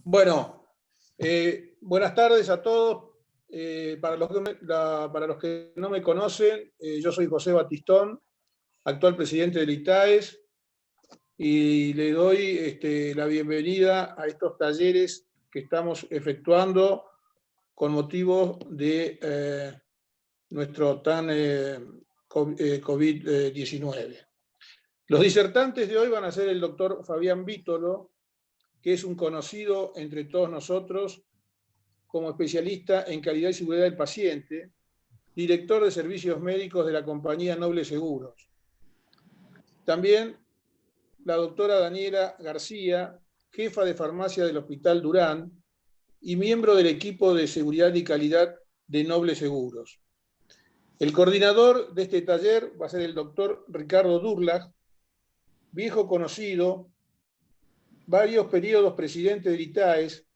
Bueno, buenas tardes a todos. Para los que no me conocen, yo soy José Batistón, actual presidente del ITAES, y le doy la bienvenida a estos talleres que estamos efectuando con motivo de nuestro tan COVID-19. Los disertantes de hoy van a ser el doctor Fabián Vítolo, que es un conocido entre todos nosotros como especialista en calidad y seguridad del paciente, director de servicios médicos de la compañía Noble Seguros. También la doctora Daniela García, jefa de farmacia del Hospital Durán y miembro del equipo de seguridad y calidad de Noble Seguros. El coordinador de este taller va a ser el doctor Ricardo Durlach, viejo conocido, varios periodos presidente del ITAES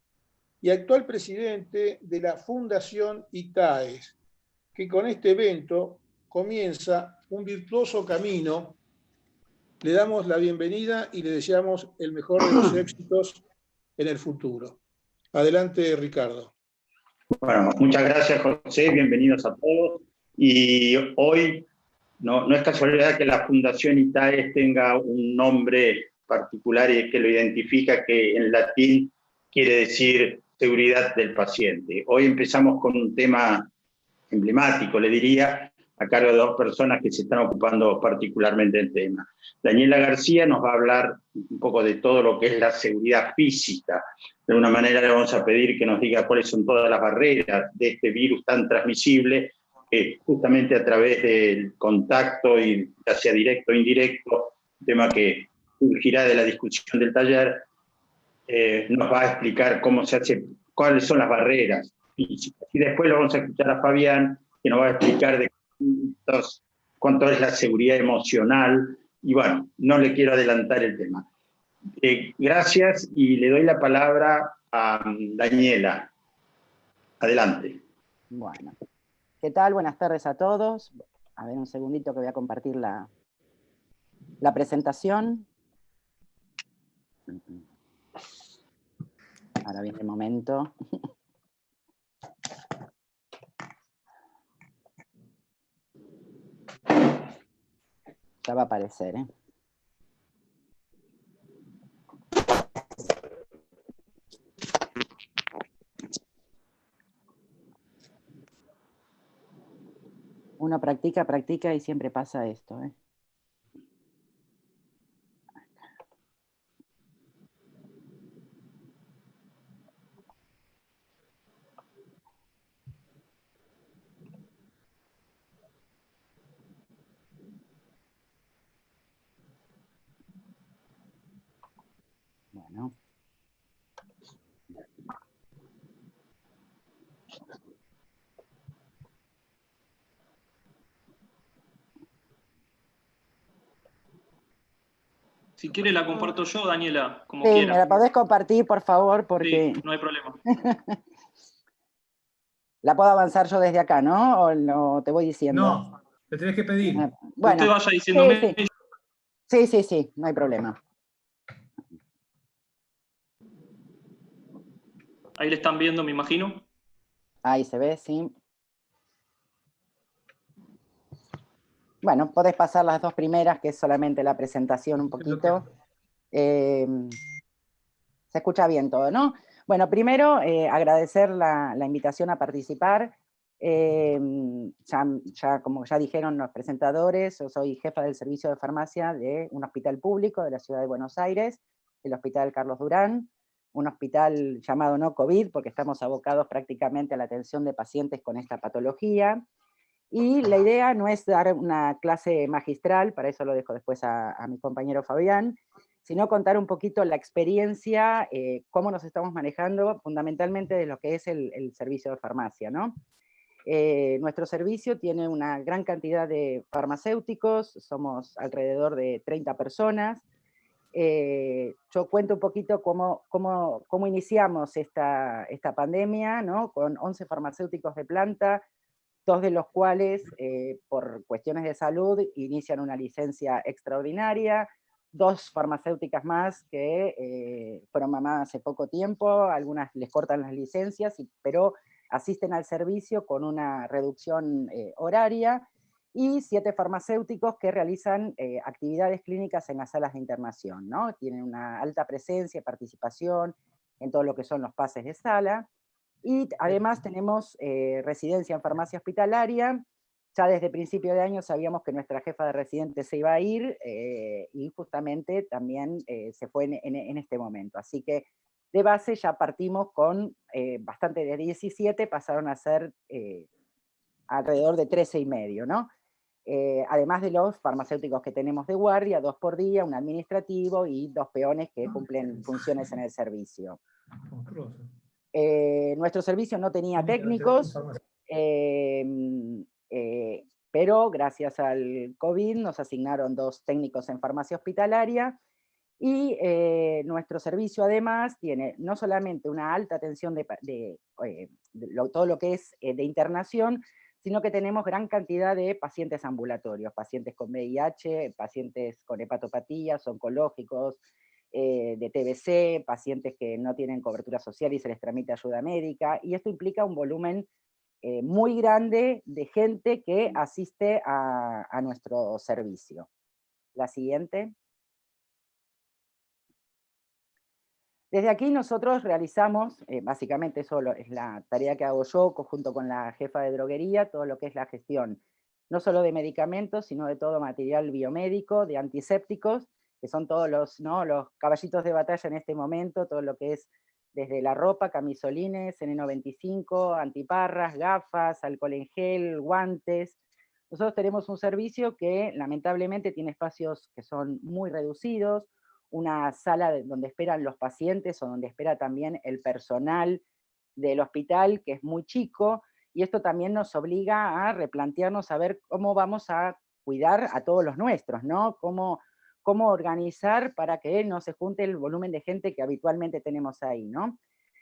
y actual presidente de la Fundación ITAES, que con este evento comienza un virtuoso camino. Le damos la bienvenida y le deseamos el mejor de los éxitos en el futuro. Adelante, Ricardo. Bueno, muchas gracias, José, bienvenidos a todos. Y hoy no es casualidad que la Fundación ITAES tenga un nombre particular y que lo identifica, que en latín quiere decir seguridad del paciente. Hoy empezamos con un tema emblemático, le diría, a cargo de dos personas que se están ocupando particularmente del tema. Daniela García nos va a hablar un poco de todo lo que es la seguridad física. De alguna manera le vamos a pedir que nos diga cuáles son todas las barreras de este virus tan transmisible, que justamente a través del contacto, y ya sea directo o indirecto, tema que surgirá de la discusión del taller, nos va a explicar cómo se hace, cuáles son las barreras físicas. Y después lo vamos a escuchar a Fabián, que nos va a explicar de cuánto es la seguridad emocional. Y bueno, no le quiero adelantar el tema. Gracias, y le doy la palabra a Daniela. Adelante. Bueno, ¿qué tal? Buenas tardes a todos. A ver, un segundito que voy a compartir la presentación. Ahora viene el momento. Ya va a aparecer, ¿eh? Uno practica y siempre pasa esto, ¿eh? Bueno. Si quiere la comparto yo, Daniela, como sí, quiera. me la podés compartir, por favor, porque... Sí, no hay problema. La puedo avanzar yo desde acá, ¿no? ¿O no te voy diciendo? No, te tenés que pedir. Bueno, usted vaya diciéndome. Sí, no hay problema. Ahí le están viendo, me imagino. Ahí se ve, sí. Bueno, podés pasar las dos primeras, que es solamente la presentación un poquito. Se escucha bien todo, ¿no? Bueno, primero agradecer la invitación a participar. Como ya dijeron los presentadores, yo soy jefa del servicio de farmacia de un hospital público de la ciudad de Buenos Aires, el Hospital Carlos Durán, un hospital llamado no COVID, porque estamos abocados prácticamente a la atención de pacientes con esta patología. Y la idea no es dar una clase magistral, para eso lo dejo después a mi compañero Fabián, sino contar un poquito la experiencia, cómo nos estamos manejando fundamentalmente de lo que es el servicio de farmacia, ¿no? Nuestro servicio tiene una gran cantidad de farmacéuticos, somos alrededor de 30 personas. Yo cuento un poquito cómo iniciamos esta pandemia, ¿no? Con 11 farmacéuticos de planta, 2 de los cuales, por cuestiones de salud, inician una licencia extraordinaria, 2 farmacéuticas más que fueron mamás hace poco tiempo, algunas les cortan las licencias, pero asisten al servicio con una reducción horaria, y 7 farmacéuticos que realizan actividades clínicas en las salas de internación, ¿no? Tienen una alta presencia, participación en todo lo que son los pases de sala, y además tenemos residencia en farmacia hospitalaria. Ya desde principio de año sabíamos que nuestra jefa de residentes se iba a ir, y justamente también se fue en este momento. Así que de base ya partimos con bastante de 17, pasaron a ser alrededor de 13 y medio, ¿no? Además de los farmacéuticos que tenemos de guardia, 2 por día, un administrativo y 2 peones que cumplen funciones en el servicio. Nuestro servicio no tenía técnicos, pero gracias al COVID nos asignaron 2 técnicos en farmacia hospitalaria, y nuestro servicio además tiene no solamente una alta atención todo lo que es de internación, sino que tenemos gran cantidad de pacientes ambulatorios, pacientes con VIH, pacientes con hepatopatías, oncológicos, de TBC, pacientes que no tienen cobertura social y se les tramita ayuda médica, y esto implica un volumen muy grande de gente que asiste a nuestro servicio. La siguiente. Desde aquí nosotros realizamos, básicamente eso es la tarea que hago yo, junto con la jefa de droguería, todo lo que es la gestión, no solo de medicamentos, sino de todo material biomédico, de antisépticos, que son todos los caballitos de batalla en este momento, todo lo que es desde la ropa, camisolines, N95, antiparras, gafas, alcohol en gel, guantes. Nosotros tenemos un servicio que lamentablemente tiene espacios que son muy reducidos, una sala donde esperan los pacientes o donde espera también el personal del hospital, que es muy chico, y esto también nos obliga a replantearnos a ver cómo vamos a cuidar a todos los nuestros, ¿no? Cómo organizar para que no se junte el volumen de gente que habitualmente tenemos ahí, ¿no?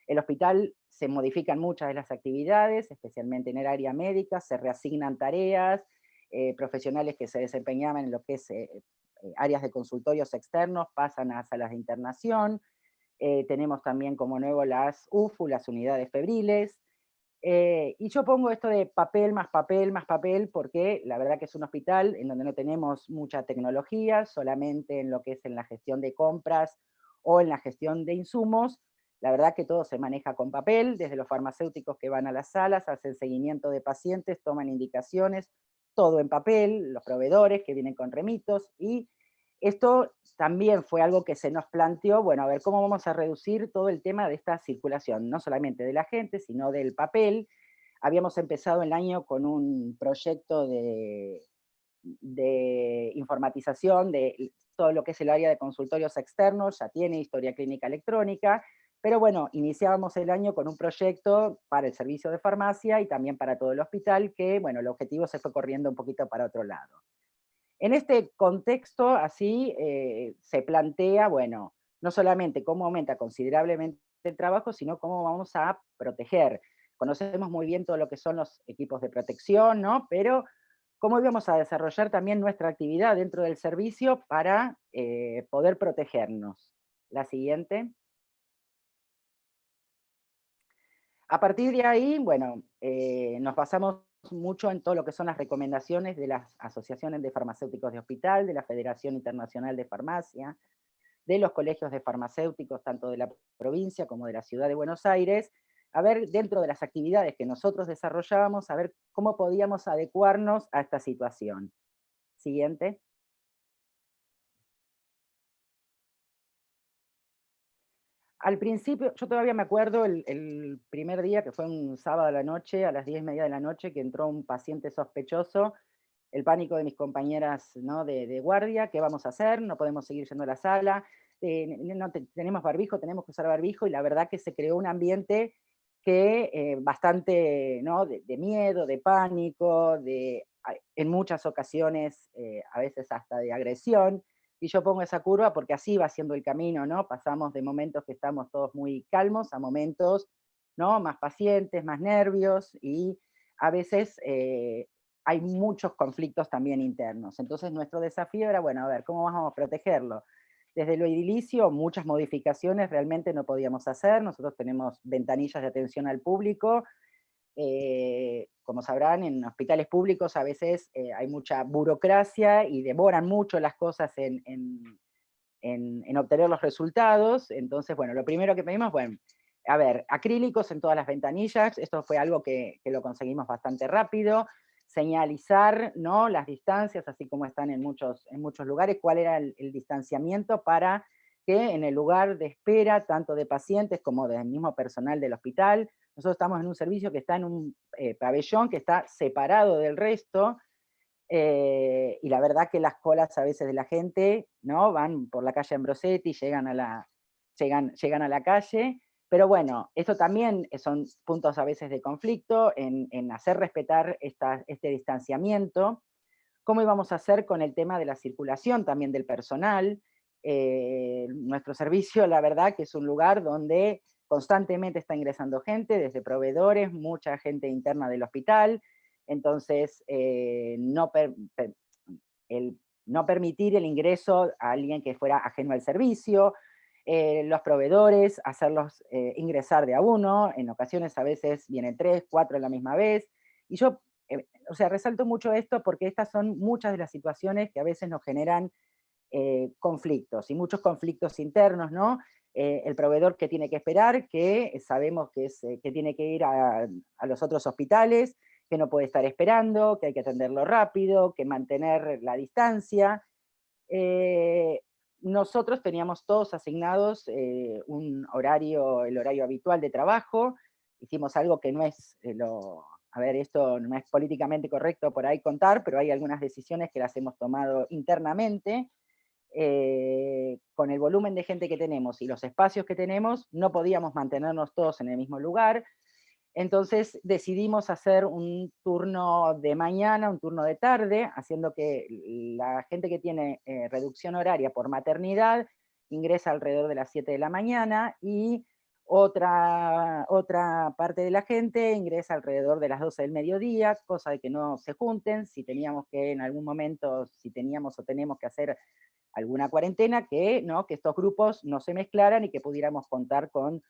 El hospital se modifican muchas de las actividades, especialmente en el área médica, se reasignan tareas, profesionales que se desempeñaban en lo que es áreas de consultorios externos pasan a salas de internación, tenemos también como nuevo las UFU, las unidades febriles, y yo pongo esto de papel más papel más papel, porque la verdad que es un hospital en donde no tenemos mucha tecnología, solamente en lo que es en la gestión de compras o en la gestión de insumos. La verdad que todo se maneja con papel, desde los farmacéuticos que van a las salas, hacen seguimiento de pacientes, toman indicaciones, todo en papel, los proveedores que vienen con remitos, y esto también fue algo que se nos planteó, bueno, a ver cómo vamos a reducir todo el tema de esta circulación, no solamente de la gente, sino del papel. Habíamos empezado el año con un proyecto de informatización de todo lo que es el área de consultorios externos, ya tiene historia clínica electrónica, pero bueno, iniciábamos el año con un proyecto para el servicio de farmacia y también para todo el hospital, que bueno, el objetivo se fue corriendo un poquito para otro lado. En este contexto, así, se plantea, bueno, no solamente cómo aumenta considerablemente el trabajo, sino cómo vamos a proteger. Conocemos muy bien todo lo que son los equipos de protección, ¿no? Pero cómo íbamos a desarrollar también nuestra actividad dentro del servicio para poder protegernos. La siguiente. A partir de ahí, bueno, nos basamos mucho en todo lo que son las recomendaciones de las asociaciones de farmacéuticos de hospital, de la Federación Internacional de Farmacia, de los colegios de farmacéuticos, tanto de la provincia como de la ciudad de Buenos Aires, a ver dentro de las actividades que nosotros desarrollábamos, a ver cómo podíamos adecuarnos a esta situación. Siguiente. Al principio, yo todavía me acuerdo el primer día, que fue un sábado a la noche, a las 10:30 de la noche, que entró un paciente sospechoso, el pánico de mis compañeras, ¿no? de guardia, ¿qué vamos a hacer? No podemos seguir yendo a la sala, tenemos barbijo, tenemos que usar barbijo, y la verdad que se creó un ambiente que bastante, ¿no? de miedo, de pánico, en muchas ocasiones, a veces hasta de agresión. Y yo pongo esa curva porque así va siendo el camino, ¿no? Pasamos de momentos que estamos todos muy calmos a momentos, ¿no? Más pacientes, más nervios, y a veces hay muchos conflictos también internos. Entonces nuestro desafío era, bueno, a ver, ¿cómo vamos a protegerlo? Desde lo edilicio, muchas modificaciones realmente no podíamos hacer. Nosotros tenemos ventanillas de atención al público. Como sabrán, en hospitales públicos a veces hay mucha burocracia y demoran mucho las cosas en obtener los resultados. Entonces, bueno, lo primero que pedimos, bueno, a ver, acrílicos en todas las ventanillas. Esto fue algo que lo conseguimos bastante rápido. Señalizar, ¿no?, las distancias, así como están en muchos lugares, cuál era el distanciamiento para que en el lugar de espera, tanto de pacientes como del mismo personal del hospital, nosotros estamos en un servicio que está en un pabellón que está separado del resto, y la verdad que las colas a veces de la gente, ¿no?, van por la calle Ambrosetti, llegan a la calle. Pero bueno, esto también son puntos a veces de conflicto, en hacer respetar este distanciamiento. ¿Cómo íbamos a hacer con el tema de la circulación también del personal? Nuestro servicio, la verdad, que es un lugar donde constantemente está ingresando gente, desde proveedores, mucha gente interna del hospital. Entonces, no permitir el ingreso a alguien que fuera ajeno al servicio, los proveedores, hacerlos ingresar de a uno, en ocasiones a veces vienen 3, 4 a la misma vez, y yo, o sea, resalto mucho esto porque estas son muchas de las situaciones que a veces nos generan conflictos, y muchos conflictos internos, ¿no? El proveedor que tiene que esperar, que sabemos que tiene que ir a los otros hospitales, que no puede estar esperando, que hay que atenderlo rápido, que mantener la distancia. Nosotros teníamos todos asignados el horario habitual de trabajo. Hicimos algo que no es a ver, esto no es políticamente correcto por ahí contar, pero hay algunas decisiones que las hemos tomado internamente. Con el volumen de gente que tenemos y los espacios que tenemos, no podíamos mantenernos todos en el mismo lugar. Entonces decidimos hacer un turno de mañana, un turno de tarde, haciendo que la gente que tiene reducción horaria por maternidad ingresa alrededor de las 7 de la mañana, y otra parte de la gente ingresa alrededor de las 12 del mediodía, cosa de que no se junten. Si teníamos que en algún momento, si teníamos o tenemos que hacer alguna cuarentena, que estos grupos no se mezclaran y que pudiéramos contar con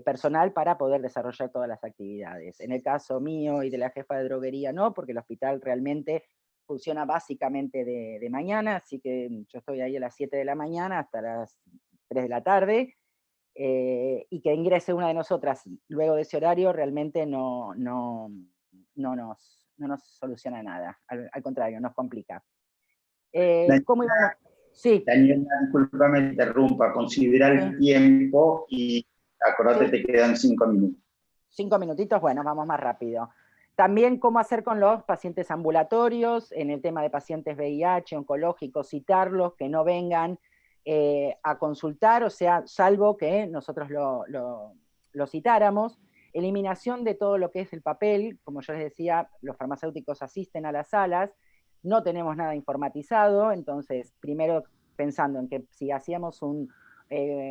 personal para poder desarrollar todas las actividades. En el caso mío y de la jefa de droguería no, porque el hospital realmente funciona básicamente de mañana, así que yo estoy ahí a las 7 de la mañana hasta las 3 de la tarde, y que ingrese una de nosotras luego de ese horario realmente no nos soluciona nada, al contrario, nos complica. ¿Cómo íbamos? Sí. Daniela, disculpa me interrumpa, considera el tiempo y acordate, Sí. te quedan 5 minutos. 5 minutitos, bueno, vamos más rápido. También cómo hacer con los pacientes ambulatorios, en el tema de pacientes VIH, oncológicos, citarlos, que no vengan a consultar, o sea, salvo que nosotros lo citáramos. Eliminación de todo lo que es el papel, como yo les decía, los farmacéuticos asisten a las salas, no tenemos nada informatizado, entonces primero pensando en que si hacíamos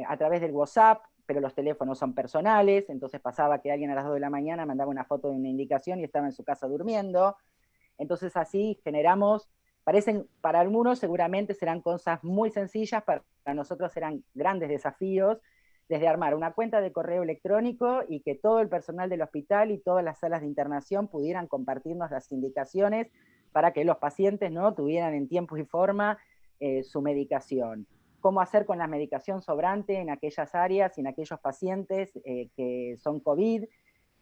a través del WhatsApp, pero los teléfonos son personales, entonces pasaba que alguien a las 2 de la mañana mandaba una foto de una indicación y estaba en su casa durmiendo. Entonces así generamos, para algunos seguramente serán cosas muy sencillas, para nosotros eran grandes desafíos, desde armar una cuenta de correo electrónico y que todo el personal del hospital y todas las salas de internación pudieran compartirnos las indicaciones para que los pacientes tuvieran en tiempo y forma su medicación. Cómo hacer con la medicación sobrante en aquellas áreas y en aquellos pacientes que son COVID.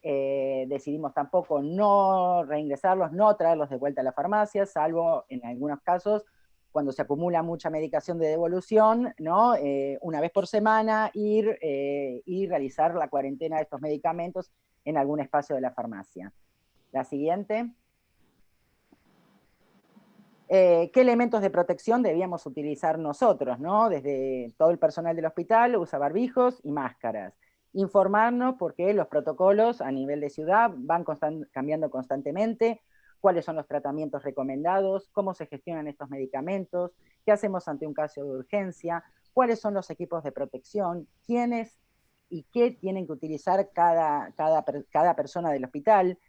Decidimos tampoco no reingresarlos, no traerlos de vuelta a la farmacia, salvo en algunos casos cuando se acumula mucha medicación de devolución, una vez por semana ir y realizar la cuarentena de estos medicamentos en algún espacio de la farmacia. La siguiente. ¿Qué elementos de protección debíamos utilizar nosotros? Desde todo el personal del hospital usa barbijos y máscaras. Informarnos porque los protocolos a nivel de ciudad van cambiando constantemente, cuáles son los tratamientos recomendados, cómo se gestionan estos medicamentos, qué hacemos ante un caso de urgencia, cuáles son los equipos de protección, quiénes y qué tienen que utilizar cada persona del hospital.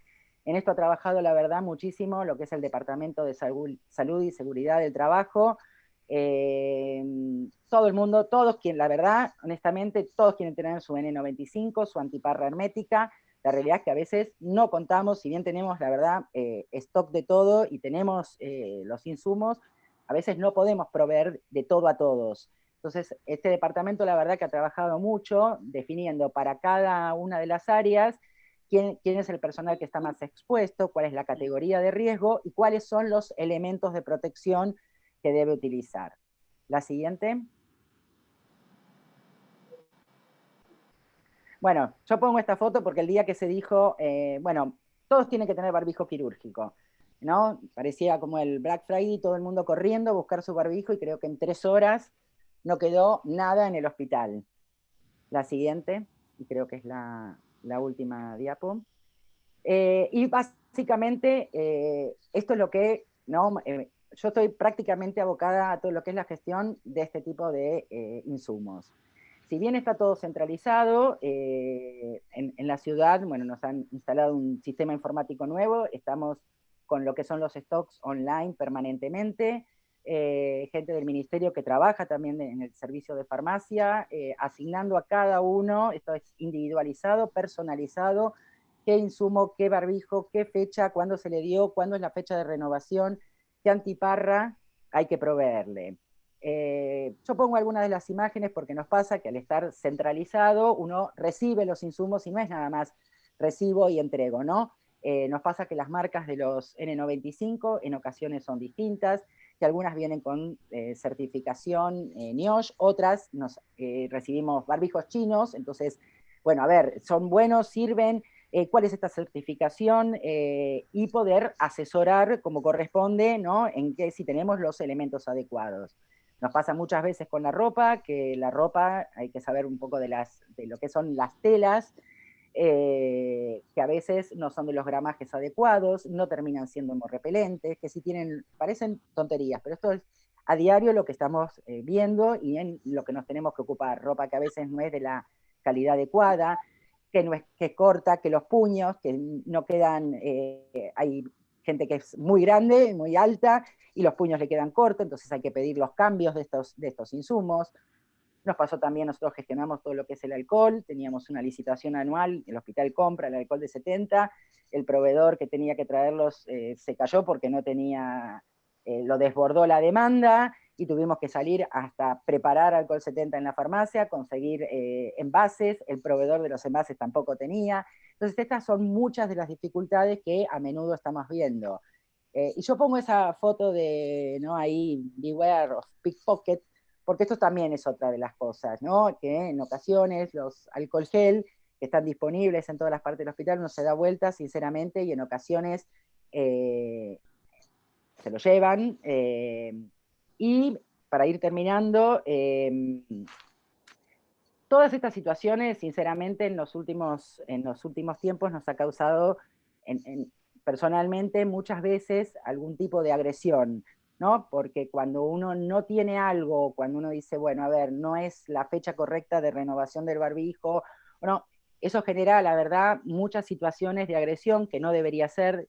En esto ha trabajado, la verdad, muchísimo lo que es el Departamento de Salud y Seguridad del Trabajo, Todo el mundo, todos quieren, la verdad, honestamente, todos quieren tener su N95, su antiparra hermética. La realidad es que a veces no contamos, si bien tenemos, la verdad, stock de todo y tenemos los insumos, a veces no podemos proveer de todo a todos. Entonces, este departamento, la verdad, que ha trabajado mucho definiendo para cada una de las áreas quién es el personal que está más expuesto, cuál es la categoría de riesgo y cuáles son los elementos de protección que debe utilizar. La siguiente. Bueno, yo pongo esta foto porque el día que se dijo, bueno, todos tienen que tener barbijo quirúrgico, ¿no? Parecía como el Black Friday, todo el mundo corriendo a buscar su barbijo y creo que en 3 horas no quedó nada en el hospital. La siguiente, y creo que es la última diapo. Y básicamente, esto es lo que, ¿no? Yo estoy prácticamente abocada a todo lo que es la gestión de este tipo de insumos. Si bien está todo centralizado, en la ciudad, bueno, nos han instalado un sistema informático nuevo, estamos con lo que son los stocks online permanentemente, gente del ministerio que trabaja también en el servicio de farmacia, asignando a cada uno, esto es individualizado, personalizado, qué insumo, qué barbijo, qué fecha, cuándo se le dio, cuándo es la fecha de renovación, qué antiparra hay que proveerle. Yo pongo algunas de las imágenes porque nos pasa que al estar centralizado uno recibe los insumos y no es nada más recibo y entrego, ¿no? Nos pasa que las marcas de los N95 en ocasiones son distintas, que algunas vienen con certificación NIOSH, otras recibimos barbijos chinos, entonces, bueno, a ver, son buenos, sirven, cuál es esta certificación y poder asesorar como corresponde, ¿no? En que si tenemos los elementos adecuados. Nos pasa muchas veces con la ropa, que la ropa hay que saber un poco de lo que son las telas, que a veces no son de los gramajes adecuados, no terminan siendo hemorrepelentes, que si tienen, parecen tonterías, pero esto es a diario lo que estamos viendo y en lo que nos tenemos que ocupar. Ropa que a veces no es de la calidad adecuada, que no es que corta, que los puños, que no quedan, hay gente que es muy grande, muy alta, y los puños le quedan cortos, entonces hay que pedir los cambios de estos insumos. Nos pasó también, nosotros gestionamos todo lo que es el alcohol, teníamos una licitación anual, el hospital compra el alcohol de 70, el proveedor que tenía que traerlos se cayó porque no tenía, lo desbordó la demanda, y tuvimos que salir hasta preparar alcohol 70 en la farmacia, conseguir envases, el proveedor de los envases tampoco tenía. Entonces estas son muchas de las dificultades que a menudo estamos viendo. Y yo pongo esa foto de, ¿no? Ahí, beware of pickpocket, porque esto también es otra de las cosas, ¿no? Que en ocasiones los alcohol gel que están disponibles en todas las partes del hospital uno se da vuelta, sinceramente, y en ocasiones se lo llevan. Y para ir terminando, todas estas situaciones, sinceramente, en los últimos tiempos nos ha causado personalmente muchas veces algún tipo de agresión, ¿no? Porque cuando uno no tiene algo, cuando uno dice, bueno, a ver, no es la fecha correcta de renovación del barbijo, bueno, eso genera, la verdad, muchas situaciones de agresión que no debería ser,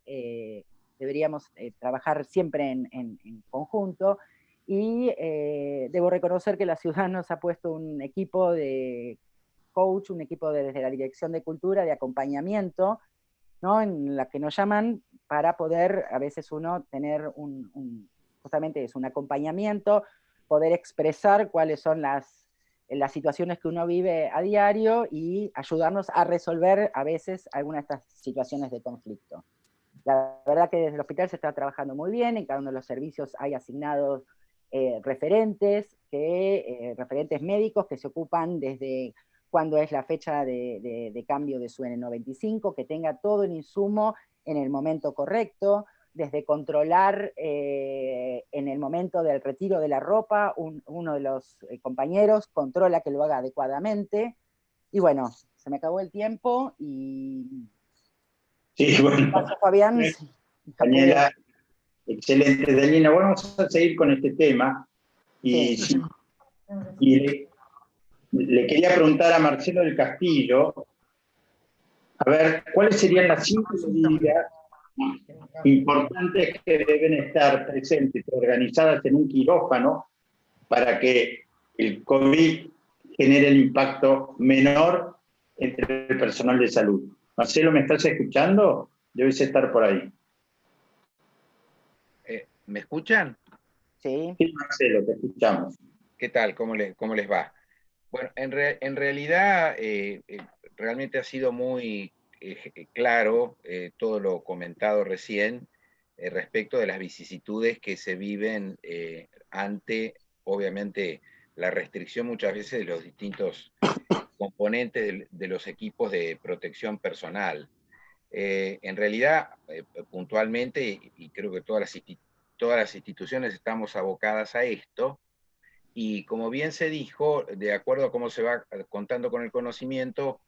deberíamos trabajar siempre en conjunto. Y debo reconocer que la ciudad nos ha puesto un equipo de coach, un equipo desde la Dirección de Cultura, de acompañamiento, ¿no? En la que nos llaman para poder, a veces uno, tener justamente es un acompañamiento, poder expresar cuáles son las situaciones que uno vive a diario y ayudarnos a resolver a veces algunas de estas situaciones de conflicto. La verdad que desde el hospital se está trabajando muy bien, en cada uno de los servicios hay asignados referentes médicos que se ocupan desde cuándo es la fecha de cambio de su N95, que tenga todo el insumo en el momento correcto, desde controlar en el momento del retiro de la ropa, uno de los compañeros controla que lo haga adecuadamente. Y bueno, se me acabó el tiempo y... Sí, bueno. Paso, Fabián. Daniela, excelente. Daniela, vamos a seguir con este tema. Y, sí. Y le quería preguntar a Marcelo del Castillo, a ver, ¿cuáles serían las 5 medidas importantes que deben estar presentes, organizadas en un quirófano para que el COVID genere el impacto menor entre el personal de salud. Marcelo, ¿me estás escuchando? Debes estar por ahí. ¿Me escuchan? Sí. Sí, Marcelo, te escuchamos. ¿Qué tal? ¿Cómo les va? Bueno, en realidad realmente ha sido muy claro todo lo comentado recién respecto de las vicisitudes que se viven ante, obviamente, la restricción muchas veces de los distintos componentes de los equipos de protección personal. En realidad, puntualmente, y creo que todas las instituciones estamos abocadas a esto, y como bien se dijo, de acuerdo a cómo se va contando con el conocimiento,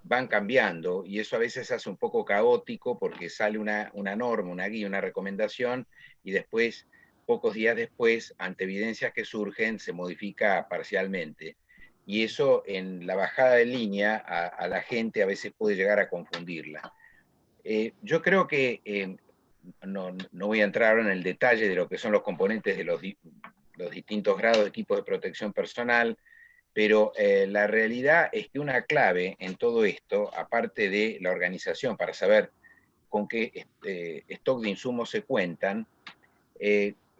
van cambiando, y eso a veces hace un poco caótico porque sale una norma, una guía, una recomendación, y después, pocos días después, ante evidencias que surgen, se modifica parcialmente. Y eso en la bajada de línea a la gente a veces puede llegar a confundirla. Yo creo que no voy a entrar ahora en el detalle de lo que son los componentes de los distintos grados de equipos de protección personal, pero la realidad es que una clave en todo esto, aparte de la organización para saber con qué stock de insumos se cuentan,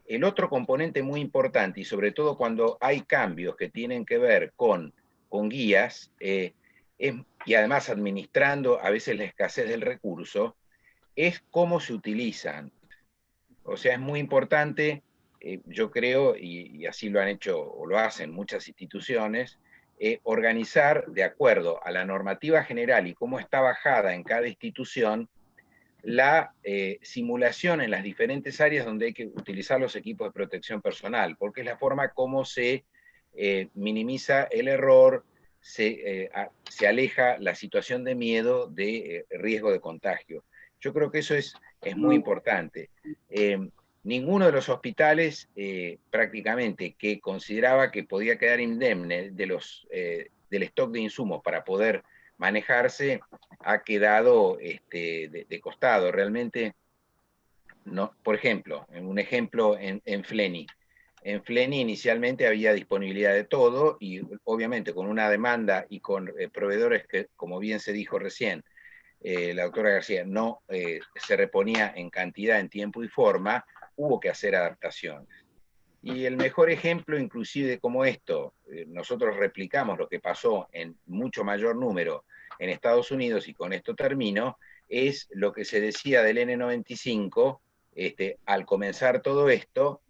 el otro componente muy importante, y sobre todo cuando hay cambios que tienen que ver con guías, y además administrando a veces la escasez del recurso, es cómo se utilizan. O sea, es muy importante, yo creo, y así lo han hecho o lo hacen muchas instituciones, organizar de acuerdo a la normativa general y cómo está bajada en cada institución la simulación en las diferentes áreas donde hay que utilizar los equipos de protección personal, porque es la forma como se minimiza el error, se aleja la situación de miedo de riesgo de contagio. Yo creo que eso es muy importante. Ninguno de los hospitales prácticamente que consideraba que podía quedar indemne del stock de insumos para poder manejarse ha quedado de costado. Realmente, no, por ejemplo, un ejemplo en Fleni. En Fleni inicialmente había disponibilidad de todo y obviamente con una demanda y con proveedores que, como bien se dijo recién, la doctora García, no se reponía en cantidad, en tiempo y forma, hubo que hacer adaptaciones. Y el mejor ejemplo, inclusive, de cómo esto, nosotros replicamos lo que pasó en mucho mayor número en Estados Unidos, y con esto termino, es lo que se decía del N95, al comenzar todo esto,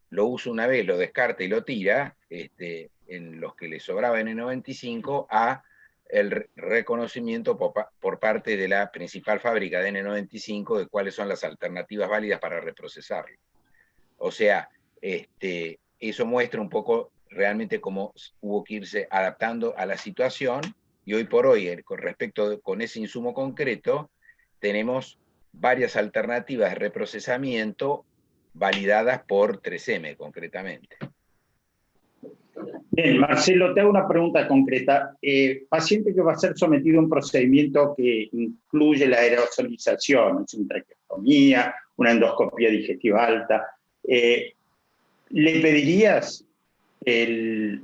lo usa una vez, lo descarta y lo tira, en los que le sobraba N95, a el reconocimiento por parte de la principal fábrica de N95 de cuáles son las alternativas válidas para reprocesarlo. O sea, eso muestra un poco realmente cómo hubo que irse adaptando a la situación, y hoy por hoy, con ese insumo concreto, tenemos varias alternativas de reprocesamiento validadas por 3M concretamente. Bien, Marcelo, te hago una pregunta concreta. Paciente que va a ser sometido a un procedimiento que incluye la aerosolización, es una traqueostomía, una endoscopía digestiva alta, ¿le pedirías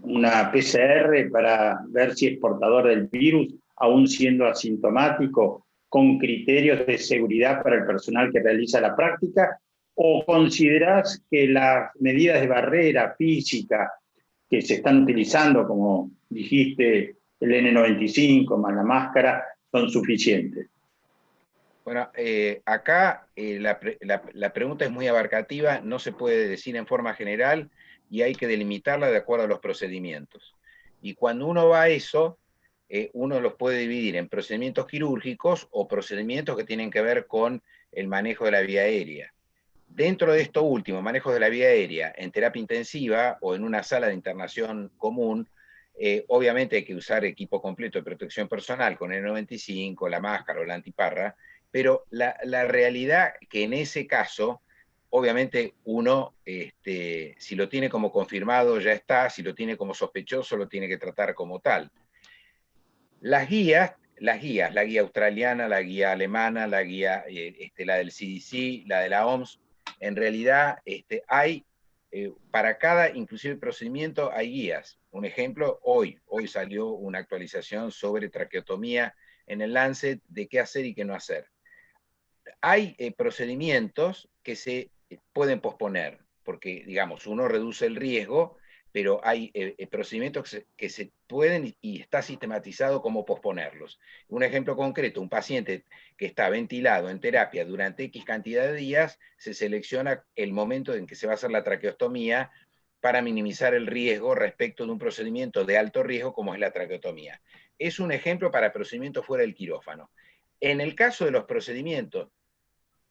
una PCR para ver si es portador del virus, aún siendo asintomático, con criterios de seguridad para el personal que realiza la práctica? ¿O considerás que las medidas de barrera física que se están utilizando, como dijiste, el N95 más la máscara, son suficientes? Bueno, acá la pregunta es muy abarcativa, no se puede decir en forma general y hay que delimitarla de acuerdo a los procedimientos. Y cuando uno va a eso, uno los puede dividir en procedimientos quirúrgicos o procedimientos que tienen que ver con el manejo de la vía aérea. Dentro de esto último, manejo de la vía aérea en terapia intensiva o en una sala de internación común, obviamente hay que usar equipo completo de protección personal con el N95, la máscara o la antiparra, pero la realidad que en ese caso, obviamente uno, si lo tiene como confirmado ya está, si lo tiene como sospechoso lo tiene que tratar como tal. La guía australiana, la guía alemana, la guía, la del CDC, la de la OMS, en realidad hay para cada, inclusive, procedimiento hay guías. Un ejemplo, hoy salió una actualización sobre traqueotomía en el Lancet, de qué hacer y qué no hacer. Hay procedimientos que se pueden posponer, porque, digamos, uno reduce el riesgo, pero hay procedimientos que se pueden y está sistematizado cómo posponerlos. Un ejemplo concreto, un paciente que está ventilado en terapia durante X cantidad de días, se selecciona el momento en que se va a hacer la traqueostomía para minimizar el riesgo respecto de un procedimiento de alto riesgo como es la traqueotomía. Es un ejemplo para procedimientos fuera del quirófano. En el caso de los procedimientos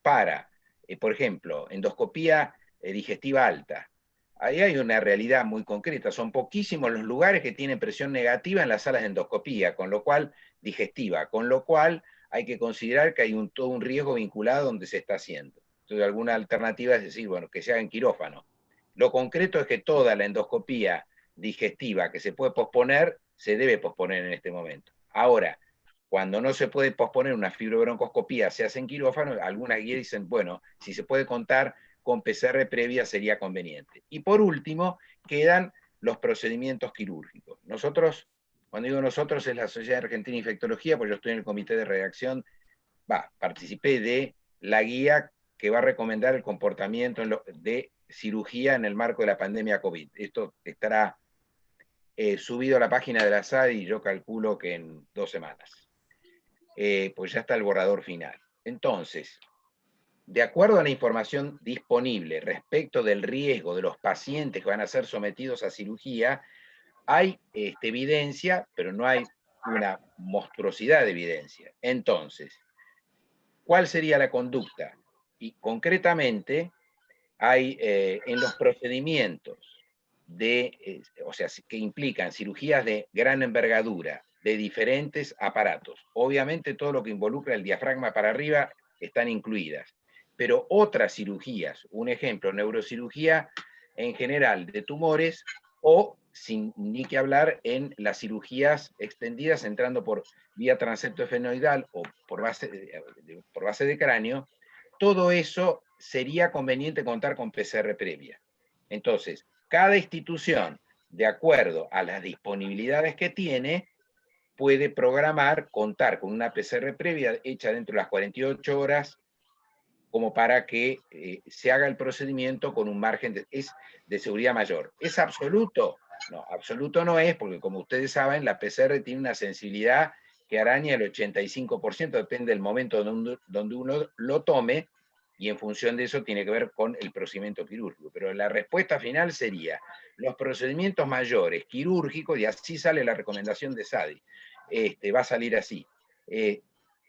para, por ejemplo, endoscopía digestiva alta, ahí hay una realidad muy concreta. Son poquísimos los lugares que tienen presión negativa en las salas de endoscopía, con lo cual, digestiva, con lo cual hay que considerar que hay todo un riesgo vinculado donde se está haciendo. Entonces, alguna alternativa es decir, bueno, que se haga en quirófano. Lo concreto es que toda la endoscopía digestiva que se puede posponer, se debe posponer en este momento. Ahora, cuando no se puede posponer una fibrobroncoscopía, se hace en quirófano, algunas guías dicen, bueno, si se puede contar con PCR previa sería conveniente. Y por último, quedan los procedimientos quirúrgicos. Nosotros, cuando digo nosotros, es la Sociedad Argentina de Infectología, porque yo estoy en el comité de redacción, participé de la guía que va a recomendar el comportamiento de cirugía en el marco de la pandemia COVID. Esto estará subido a la página de la SAD y yo calculo que en 2 semanas. Pues ya está el borrador final. Entonces, de acuerdo a la información disponible respecto del riesgo de los pacientes que van a ser sometidos a cirugía, hay evidencia, pero no hay una monstruosidad de evidencia. Entonces, ¿cuál sería la conducta? Y concretamente, hay en los procedimientos o sea, que implican cirugías de gran envergadura, de diferentes aparatos. Obviamente todo lo que involucra el diafragma para arriba están incluidas, pero otras cirugías, un ejemplo, neurocirugía en general de tumores o, sin ni que hablar, en las cirugías extendidas entrando por vía transeptoefenoidal o por base de cráneo, todo eso sería conveniente contar con PCR previa. Entonces, cada institución, de acuerdo a las disponibilidades que tiene, puede programar, contar con una PCR previa hecha dentro de las 48 horas, como para que se haga el procedimiento con un margen de seguridad mayor. ¿Es absoluto? No, absoluto no es, porque como ustedes saben, la PCR tiene una sensibilidad que araña el 85%, depende del momento donde uno lo tome, y en función de eso tiene que ver con el procedimiento quirúrgico. Pero la respuesta final sería, los procedimientos mayores quirúrgicos, y así sale la recomendación de SADI, va a salir así,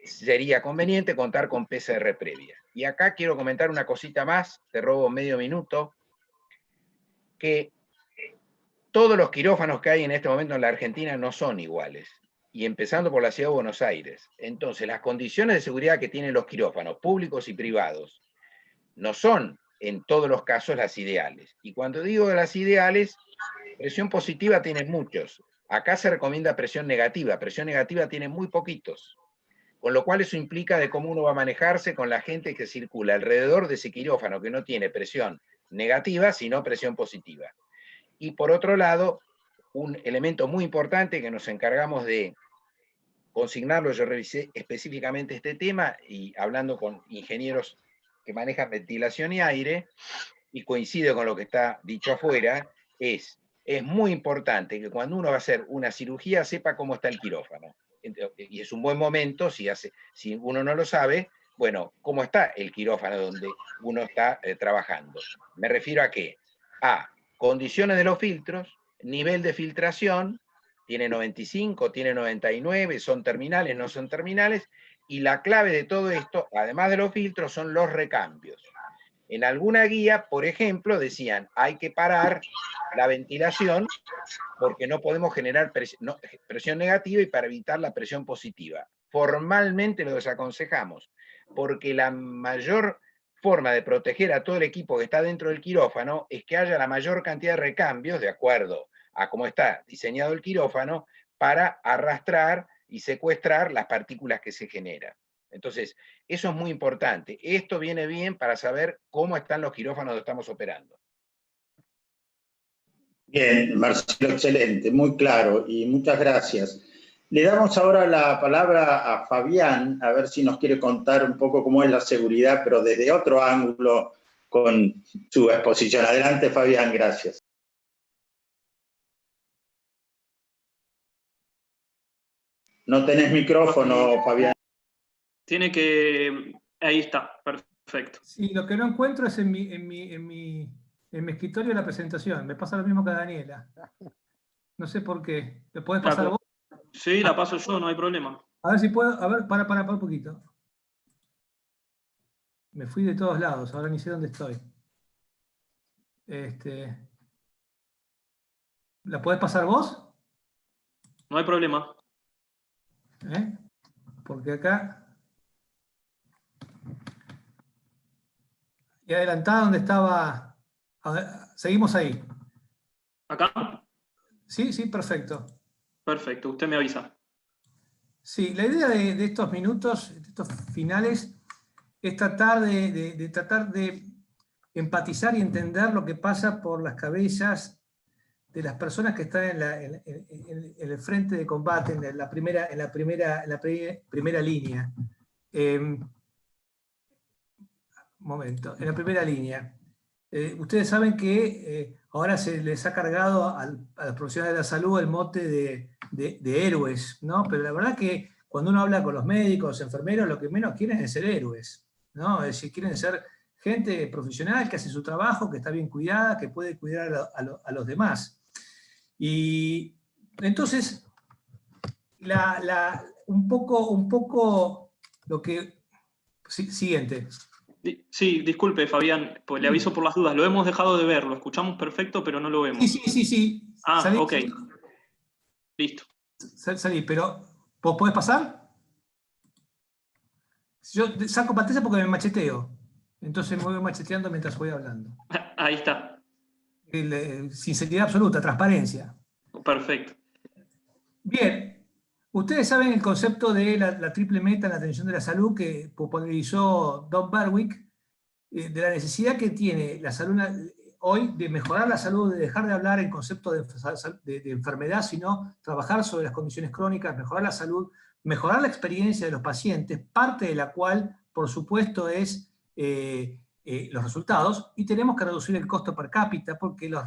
sería conveniente contar con PCR previa. Y acá quiero comentar una cosita más, te robo medio minuto, que todos los quirófanos que hay en este momento en la Argentina no son iguales, y empezando por la ciudad de Buenos Aires. Entonces, las condiciones de seguridad que tienen los quirófanos, públicos y privados, no son en todos los casos las ideales. Y cuando digo las ideales, presión positiva tiene muchos. Acá se recomienda presión negativa tiene muy poquitos. Con lo cual eso implica de cómo uno va a manejarse con la gente que circula alrededor de ese quirófano, que no tiene presión negativa, sino presión positiva. Y por otro lado, un elemento muy importante que nos encargamos de consignarlo, yo revisé específicamente este tema y hablando con ingenieros que manejan ventilación y aire, y coincide con lo que está dicho afuera, es muy importante que cuando uno va a hacer una cirugía sepa cómo está el quirófano. Y es un buen momento, si uno no lo sabe, bueno, cómo está el quirófano donde uno está trabajando. Me refiero a qué? A condiciones de los filtros, nivel de filtración, tiene 95, tiene 99, son terminales, no son terminales, y la clave de todo esto, además de los filtros, son los recambios. En alguna guía, por ejemplo, decían, hay que parar la ventilación porque no podemos generar presión negativa y para evitar la presión positiva. Formalmente lo desaconsejamos, porque la mayor forma de proteger a todo el equipo que está dentro del quirófano es que haya la mayor cantidad de recambios, de acuerdo a cómo está diseñado el quirófano, para arrastrar y secuestrar las partículas que se generan. Entonces, eso es muy importante. Esto viene bien para saber cómo están los quirófanos donde estamos operando. Bien, Marcelo, excelente, muy claro y muchas gracias. Le damos ahora la palabra a Fabián, a ver si nos quiere contar un poco cómo es la seguridad, pero desde otro ángulo con su exposición. Adelante, Fabián, gracias. No tenés micrófono, Fabián. Tiene que... Ahí está, perfecto. Sí, lo que no encuentro es en mi escritorio la presentación. Me pasa lo mismo que a Daniela. No sé por qué. ¿Le podés pasar vos? Sí, la paso yo, no hay problema. A ver si puedo. A ver, para un poquito. Me fui de todos lados, ahora ni sé dónde estoy. ¿La podés pasar vos? No hay problema. Porque acá... Y adelantada donde estaba... A ver, seguimos ahí. ¿Acá? Sí, sí, perfecto. Perfecto, usted me avisa. Sí, la idea de estos minutos, de estos finales, es tratar de empatizar y entender lo que pasa por las cabezas de las personas que están en el frente de combate, en la primera línea. Momento, en la primera línea. Ustedes saben que ahora se les ha cargado a los profesionales de la salud el mote de héroes, ¿no? Pero la verdad que cuando uno habla con los médicos, los enfermeros, lo que menos quieren es ser héroes, ¿no? Es decir, quieren ser gente profesional que hace su trabajo, que está bien cuidada, que puede cuidar a los demás. Y entonces, un poco lo que... Siguiente. Sí, disculpe, Fabián, pues le aviso por las dudas. Lo hemos dejado de ver, lo escuchamos perfecto, pero no lo vemos. Sí. Ah, salí, ok. Listo. Salí, pero ¿vos podés pasar? Yo saco pantalla porque me macheteo. Entonces me voy macheteando mientras voy hablando. Ahí está. Sinceridad absoluta, transparencia. Perfecto. Bien. Ustedes saben el concepto de la triple meta en la atención de la salud que popularizó Don Berwick, de la necesidad que tiene la salud hoy de mejorar la salud, de dejar de hablar en concepto de enfermedad, sino trabajar sobre las condiciones crónicas, mejorar la salud, mejorar la experiencia de los pacientes, parte de la cual, por supuesto, es los resultados, y tenemos que reducir el costo per cápita porque los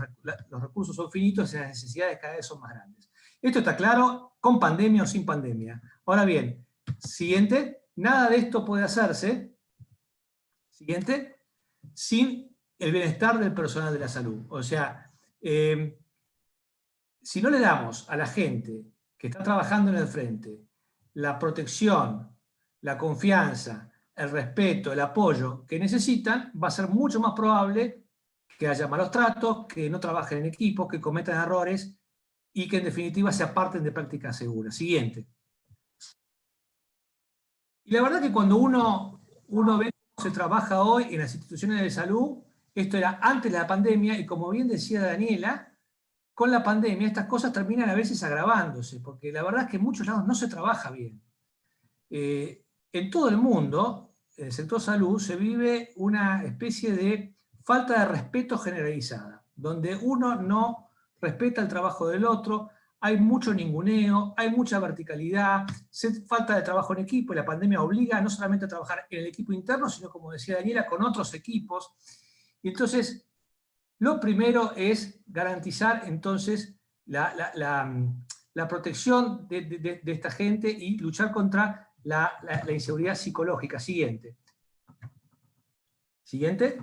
recursos son finitos y las necesidades cada vez son más grandes. Esto está claro, con pandemia o sin pandemia. Ahora bien, siguiente, nada de esto puede hacerse, siguiente, sin el bienestar del personal de la salud. O sea, si no le damos a la gente que está trabajando en el frente la protección, la confianza, el respeto, el apoyo que necesitan, va a ser mucho más probable que haya malos tratos, que no trabajen en equipo, que cometan errores y que en definitiva se aparten de prácticas seguras. Siguiente. Y la verdad que cuando uno ve cómo se trabaja hoy en las instituciones de salud, esto era antes de la pandemia, y como bien decía Daniela, con la pandemia estas cosas terminan a veces agravándose, porque la verdad es que en muchos lados no se trabaja bien. En todo el mundo, en el sector salud, se vive una especie de falta de respeto generalizada, donde uno no respeta el trabajo del otro, hay mucho ninguneo, hay mucha verticalidad, falta de trabajo en equipo, y la pandemia obliga no solamente a trabajar en el equipo interno, sino, como decía Daniela, con otros equipos. Y entonces, lo primero es garantizar entonces la protección de esta gente y luchar contra la inseguridad psicológica. Siguiente. Siguiente.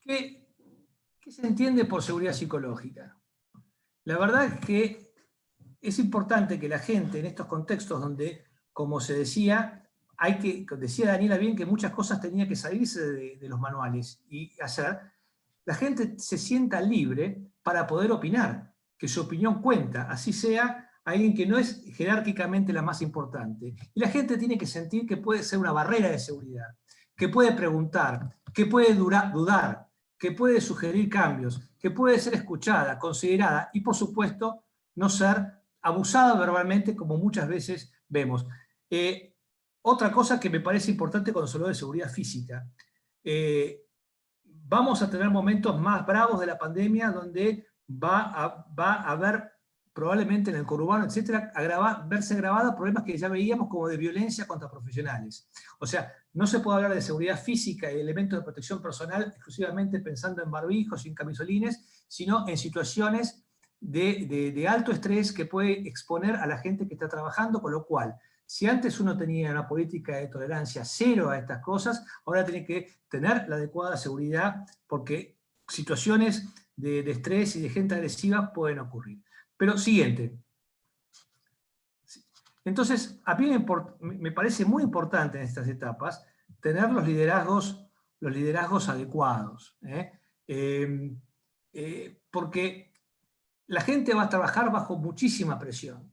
¿Qué se entiende por seguridad psicológica? La verdad es que es importante que la gente en estos contextos donde, como se decía, decía Daniela bien que muchas cosas tenían que salirse de los manuales y hacer, la gente se sienta libre para poder opinar, que su opinión cuenta, así sea alguien que no es jerárquicamente la más importante. Y la gente tiene que sentir que puede ser una barrera de seguridad, que puede preguntar, que puede dudar, que puede sugerir cambios, que puede ser escuchada, considerada y, por supuesto, no ser abusada verbalmente como muchas veces vemos. Otra cosa que me parece importante cuando se habla de seguridad física. vamos a tener momentos más bravos de la pandemia donde va a haber probablemente en el conurbano, etcétera, verse agravados problemas que ya veíamos como de violencia contra profesionales. O sea, no se puede hablar de seguridad física y elementos de protección personal exclusivamente pensando en barbijos y en camisolines, sino en situaciones de alto estrés que puede exponer a la gente que está trabajando, con lo cual, si antes uno tenía una política de tolerancia cero a estas cosas, ahora tiene que tener la adecuada seguridad, porque situaciones de estrés y de gente agresiva pueden ocurrir. Pero siguiente. Entonces, a mí me parece muy importante en estas etapas tener los liderazgos adecuados. Porque la gente va a trabajar bajo muchísima presión.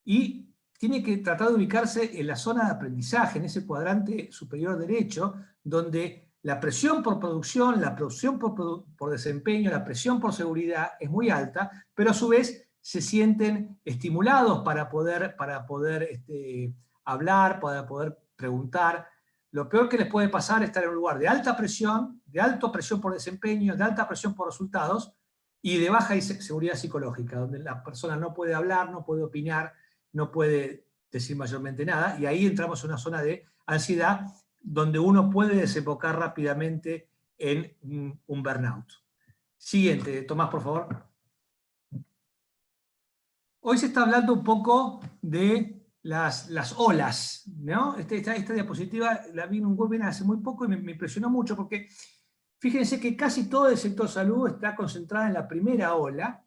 Y tiene que tratar de ubicarse en la zona de aprendizaje, en ese cuadrante superior derecho, donde la presión por producción, la presión por desempeño, la presión por seguridad es muy alta, pero a su vez se sienten estimulados para poder hablar, para poder preguntar. Lo peor que les puede pasar es estar en un lugar de alta presión por desempeño, de alta presión por resultados, y de baja seguridad psicológica, donde la persona no puede hablar, no puede opinar, no puede decir mayormente nada, y ahí entramos en una zona de ansiedad donde uno puede desembocar rápidamente en un burnout. Siguiente, Tomás, por favor. Hoy se está hablando un poco de las olas, ¿no? Esta diapositiva la vi en un webinar hace muy poco y me impresionó mucho porque fíjense que casi todo el sector salud está concentrado en la primera ola.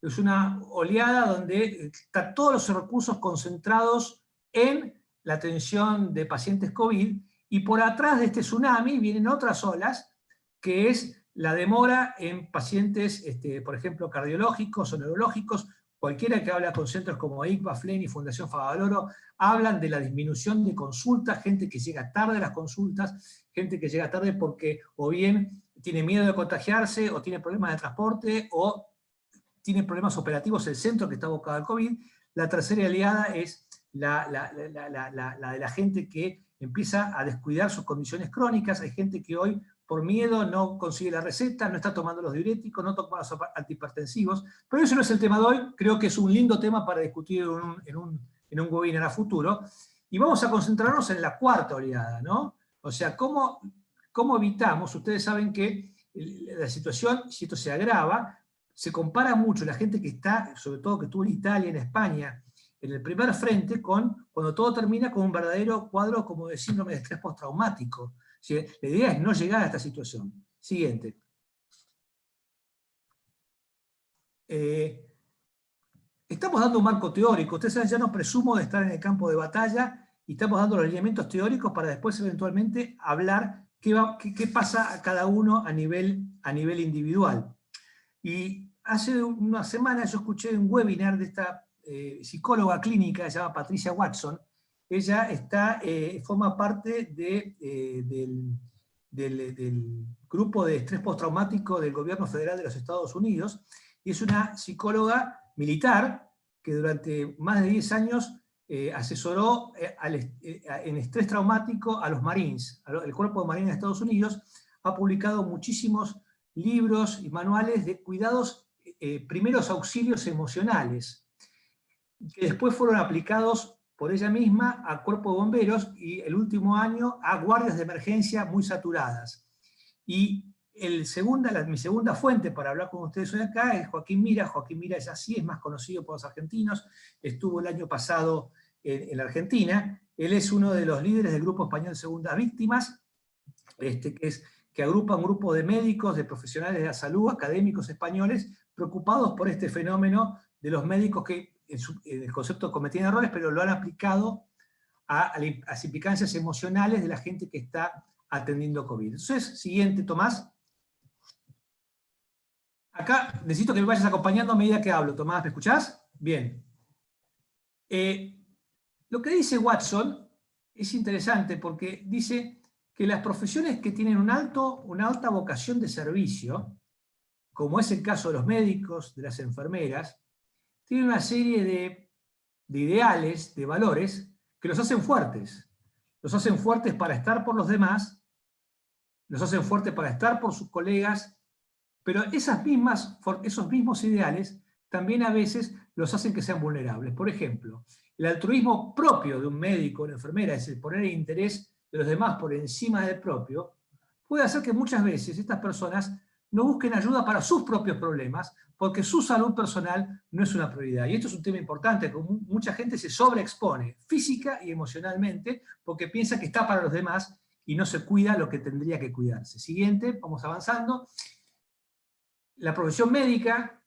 Es una oleada donde están todos los recursos concentrados en la atención de pacientes COVID, y por atrás de este tsunami vienen otras olas, que es la demora en pacientes, por ejemplo, cardiológicos o neurológicos. Cualquiera que habla con centros como ICBA, FLEN y Fundación Favaloro hablan de la disminución de consultas, gente que llega tarde a las consultas, gente que llega tarde porque o bien tiene miedo de contagiarse, o tiene problemas de transporte, o tiene problemas operativos el centro que está abocado al COVID. La tercera oleada es la de la gente que empieza a descuidar sus condiciones crónicas. Hay gente que hoy, por miedo, no consigue la receta, no está tomando los diuréticos, no toma los antihipertensivos. Pero eso no es el tema de hoy. Creo que es un lindo tema para discutir en un webinar a futuro. Y vamos a concentrarnos en la cuarta oleada, ¿no? O sea, ¿cómo evitamos? Ustedes saben que la situación, si esto se agrava, se compara mucho la gente que está, sobre todo que estuvo en Italia, en España, en el primer frente, con cuando todo termina con un verdadero cuadro como de síndrome de estrés postraumático. ¿Sí? La idea es no llegar a esta situación. Siguiente. Estamos dando un marco teórico. Ustedes saben, ya no presumo de estar en el campo de batalla, y estamos dando los lineamientos teóricos para después eventualmente hablar qué pasa a cada uno a nivel individual. Y hace una semana yo escuché un webinar de esta psicóloga clínica, se llama Patricia Watson. Ella forma parte del grupo de estrés postraumático del gobierno federal de los Estados Unidos, y es una psicóloga militar que durante más de 10 años asesoró en estrés traumático a los Marines, el Cuerpo de Marines de Estados Unidos. Ha publicado muchísimos libros y manuales de cuidados, primeros auxilios emocionales, que después fueron aplicados por ella misma a cuerpo de bomberos, y el último año a guardias de emergencia muy saturadas. Y mi segunda fuente para hablar con ustedes hoy acá es Joaquín Mira. Joaquín Mira es así, es más conocido por los argentinos, estuvo el año pasado en la Argentina. Él es uno de los líderes del grupo español Segundas Víctimas, que agrupa un grupo de médicos, de profesionales de la salud, académicos españoles, preocupados por este fenómeno de los médicos que en el concepto cometían errores, pero lo han aplicado a las implicancias emocionales de la gente que está atendiendo COVID. Entonces, siguiente, Tomás. Acá necesito que me vayas acompañando a medida que hablo. Tomás, ¿me escuchás? Bien. Lo que dice Watson es interesante porque dice que las profesiones que tienen una alta vocación de servicio, como es el caso de los médicos, de las enfermeras, tienen una serie de ideales, de valores, que los hacen fuertes. Los hacen fuertes para estar por los demás, los hacen fuertes para estar por sus colegas, pero esos mismos ideales también a veces los hacen que sean vulnerables. Por ejemplo, el altruismo propio de un médico o una enfermera, es decir, poner el interés de los demás por encima del propio, puede hacer que muchas veces estas personas no busquen ayuda para sus propios problemas, porque su salud personal no es una prioridad. Y esto es un tema importante, porque mucha gente se sobreexpone física y emocionalmente porque piensa que está para los demás y no se cuida lo que tendría que cuidarse. Siguiente, vamos avanzando. La profesión médica,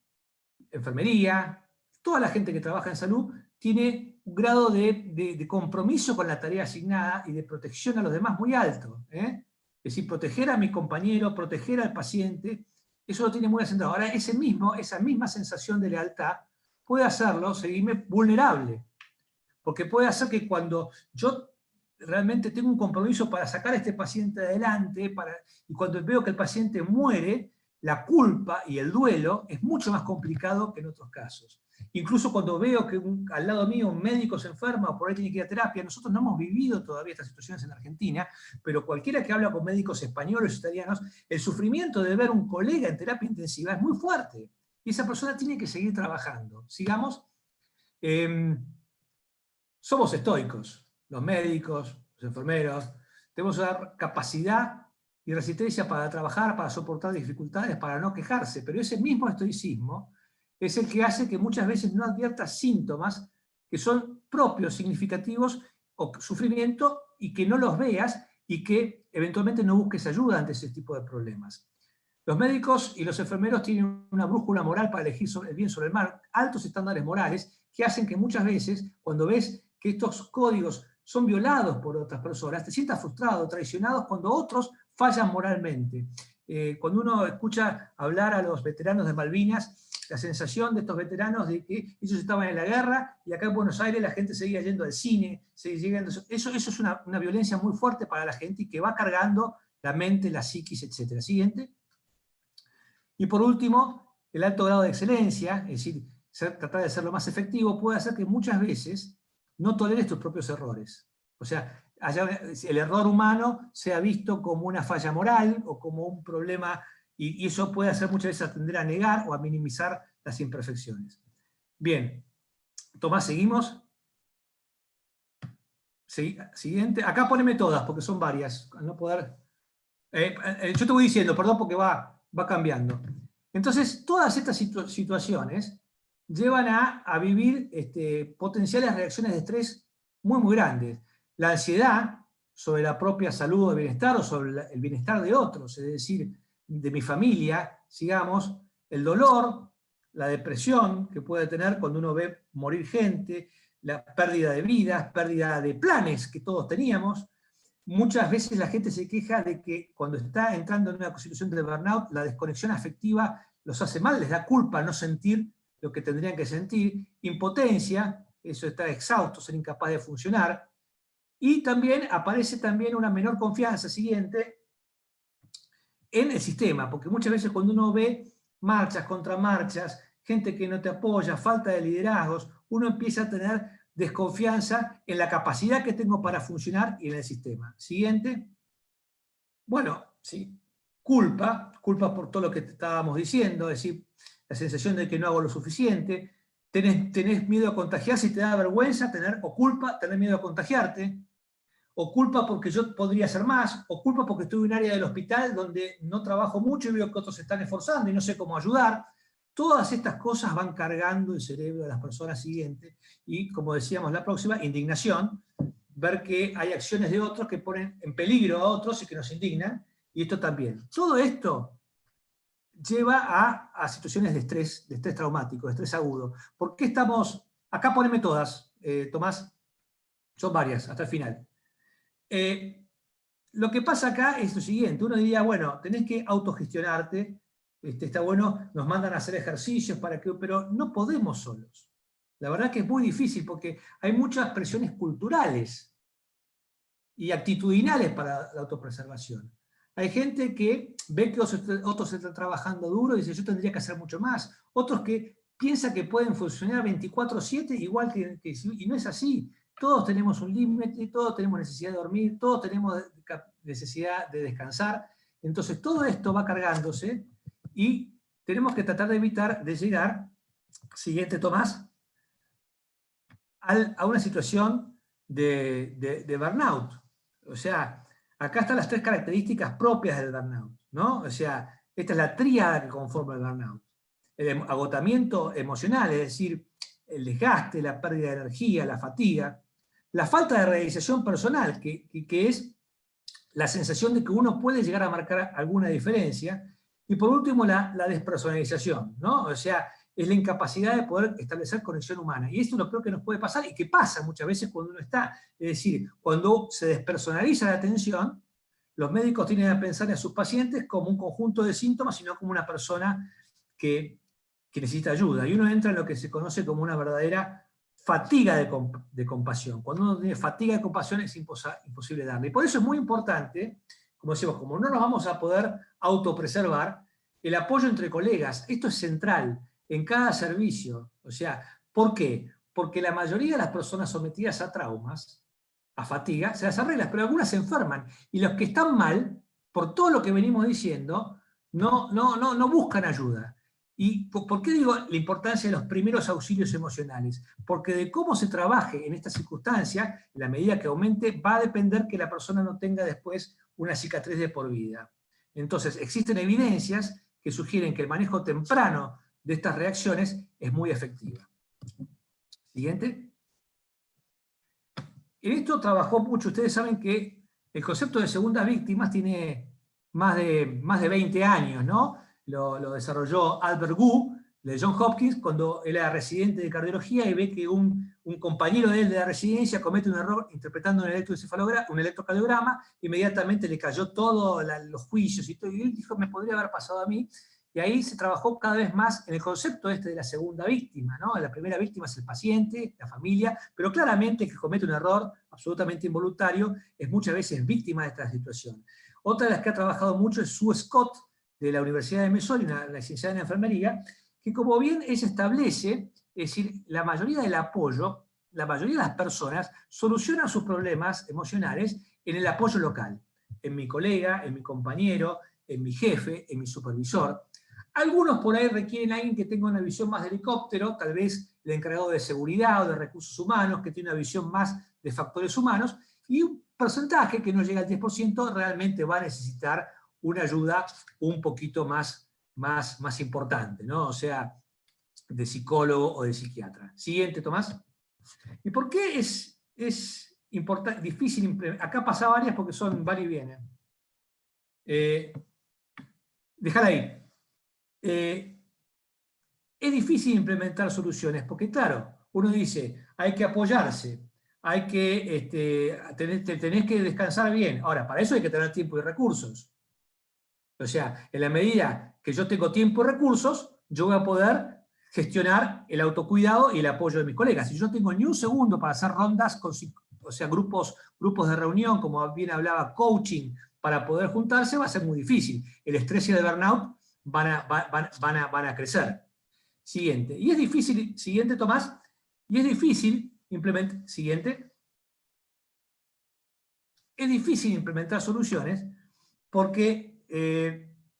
enfermería, toda la gente que trabaja en salud tiene un grado de compromiso con la tarea asignada y de protección a los demás muy alto. Es decir, proteger a mi compañero, proteger al paciente, eso lo tiene muy asentado. Ahora, esa misma sensación de lealtad puede hacerlo seguirme vulnerable, porque puede hacer que cuando yo realmente tengo un compromiso para sacar a este paciente adelante, y cuando veo que el paciente muere, la culpa y el duelo es mucho más complicado que en otros casos. Incluso cuando veo que al lado mío un médico se enferma o por ahí tiene que ir a terapia, nosotros no hemos vivido todavía estas situaciones en Argentina, pero cualquiera que habla con médicos españoles o italianos, el sufrimiento de ver un colega en terapia intensiva es muy fuerte. Y esa persona tiene que seguir trabajando. Sigamos. Somos estoicos, los médicos, los enfermeros, tenemos una capacidad y resistencia para trabajar, para soportar dificultades, para no quejarse, pero ese mismo estoicismo es el que hace que muchas veces no adviertas síntomas que son propios, significativos, o sufrimiento, y que no los veas, y que eventualmente no busques ayuda ante ese tipo de problemas. Los médicos y los enfermeros tienen una brújula moral para elegir el bien sobre el mal, altos estándares morales, que hacen que muchas veces, cuando ves que estos códigos son violados por otras personas, te sientas frustrado, traicionado cuando otros fallan moralmente. Cuando uno escucha hablar a los veteranos de Malvinas, la sensación de estos veteranos de que ellos estaban en la guerra y acá en Buenos Aires la gente seguía yendo al cine, eso es una violencia muy fuerte para la gente y que va cargando la mente, la psiquis, etc. Siguiente. Y por último, el alto grado de excelencia, es decir, tratar de ser lo más efectivo, puede hacer que muchas veces no toleres tus propios errores. O sea, el error humano sea visto como una falla moral o como un problema, y eso puede hacer muchas veces tender a negar o a minimizar las imperfecciones. Bien, Tomás, ¿seguimos? Siguiente. Acá poneme todas, porque son varias. Al no poder... yo te voy diciendo, perdón, porque va cambiando. Entonces, todas estas situaciones llevan a vivir potenciales reacciones de estrés muy, muy grandes. La ansiedad sobre la propia salud o bienestar, o sobre el bienestar de otros, es decir, de mi familia, sigamos, el dolor, la depresión que puede tener cuando uno ve morir gente, la pérdida de vidas, pérdida de planes que todos teníamos. Muchas veces la gente se queja de que cuando está entrando en una situación de burnout, la desconexión afectiva los hace mal, les da culpa no sentir lo que tendrían que sentir, impotencia, eso está exhausto, ser incapaz de funcionar, y también aparece una menor confianza, siguiente, en el sistema, porque muchas veces cuando uno ve marchas, contramarchas, gente que no te apoya, falta de liderazgos, uno empieza a tener desconfianza en la capacidad que tengo para funcionar y en el sistema. Siguiente. Bueno, sí, culpa por todo lo que te estábamos diciendo, es decir, la sensación de que no hago lo suficiente, tenés miedo a contagiarse y te da vergüenza, o culpa, tener miedo a contagiarte, o culpa porque yo podría hacer más, o culpa porque estoy en un área del hospital donde no trabajo mucho y veo que otros se están esforzando y no sé cómo ayudar. Todas estas cosas van cargando el cerebro de las personas siguientes y, como decíamos, la próxima, indignación, ver que hay acciones de otros que ponen en peligro a otros y que nos indignan, y esto también. Todo esto lleva a situaciones de estrés traumático, de estrés agudo. ¿Por qué estamos? Acá poneme todas, Tomás, son varias, hasta el final. Lo que pasa acá es lo siguiente, uno diría, bueno, tenés que autogestionarte, está bueno, nos mandan a hacer ejercicios pero no podemos solos. La verdad que es muy difícil porque hay muchas presiones culturales y actitudinales para la autopreservación. Hay gente que ve que otros están trabajando duro y dice, yo tendría que hacer mucho más. Otros que piensan que pueden funcionar 24/7 igual y no es así. Todos tenemos un límite, todos tenemos necesidad de dormir, todos tenemos necesidad de descansar. Entonces todo esto va cargándose y tenemos que tratar de evitar de llegar, siguiente Tomás, a una situación de burnout. O sea, acá están las 3 características propias del burnout, ¿no? O sea, esta es la tríada que conforma el burnout. El agotamiento emocional, es decir, el desgaste, la pérdida de energía, la fatiga, la falta de realización personal, que es la sensación de que uno puede llegar a marcar alguna diferencia, y por último la despersonalización, ¿no? O sea, es la incapacidad de poder establecer conexión humana. Y esto es lo peor que nos puede pasar y que pasa muchas veces cuando uno está. Es decir, cuando se despersonaliza la atención, los médicos tienden a pensar en sus pacientes como un conjunto de síntomas, sino como una persona que necesita ayuda. Y uno entra en lo que se conoce como una verdadera fatiga de compasión. Cuando uno tiene fatiga de compasión es imposible darle. Y por eso es muy importante, como decimos, como no nos vamos a poder autopreservar, el apoyo entre colegas. Esto es central en cada servicio. O sea, ¿por qué? Porque la mayoría de las personas sometidas a traumas, a fatiga, se las arreglan, pero algunas se enferman. Y los que están mal, por todo lo que venimos diciendo, no buscan ayuda. ¿Y por qué digo la importancia de los primeros auxilios emocionales? Porque de cómo se trabaje en esta circunstancia, en la medida que aumente, va a depender que la persona no tenga después una cicatriz de por vida. Entonces, existen evidencias que sugieren que el manejo temprano de estas reacciones es muy efectiva. Siguiente. En esto trabajó mucho. Ustedes saben que el concepto de segundas víctimas tiene más de 20 años, ¿no? Lo desarrolló Albert Gu, de Johns Hopkins, cuando él era residente de cardiología y ve que un compañero de él de la residencia comete un error interpretando un electrocardiograma, inmediatamente le cayó todos los juicios y todo, y él dijo, me podría haber pasado a mí. Y ahí se trabajó cada vez más en el concepto de la segunda víctima, ¿no? La primera víctima es el paciente, la familia, pero claramente el que comete un error absolutamente involuntario es muchas veces víctima de esta situación. Otra de las que ha trabajado mucho es Sue Scott, de la Universidad de Missouri, la licenciada en enfermería, que como bien ella establece, es decir, la mayoría del apoyo, la mayoría de las personas solucionan sus problemas emocionales en el apoyo local, en mi colega, en mi compañero, en mi jefe, en mi supervisor. Algunos por ahí requieren a alguien que tenga una visión más de helicóptero, tal vez el encargado de seguridad o de recursos humanos, que tiene una visión más de factores humanos, y un porcentaje que no llega al 10% realmente va a necesitar una ayuda un poquito más importante, ¿no? O sea, de psicólogo o de psiquiatra. Siguiente, Tomás. ¿Y por qué es difícil implementar? Acá pasa varias porque son van y vienen. Déjala ahí. Es difícil implementar soluciones, porque claro, uno dice, hay que apoyarse, hay que, tenés que descansar bien. Ahora, para eso hay que tener tiempo y recursos. O sea, en la medida que yo tengo tiempo y recursos, yo voy a poder gestionar el autocuidado y el apoyo de mis colegas. Si yo no tengo ni un segundo para hacer rondas, o sea, grupos de reunión, como bien hablaba, coaching, para poder juntarse, va a ser muy difícil. El estrés y el burnout van a crecer. Siguiente. Y es difícil, siguiente, Tomás, y es difícil implementar, siguiente. Es difícil implementar soluciones porque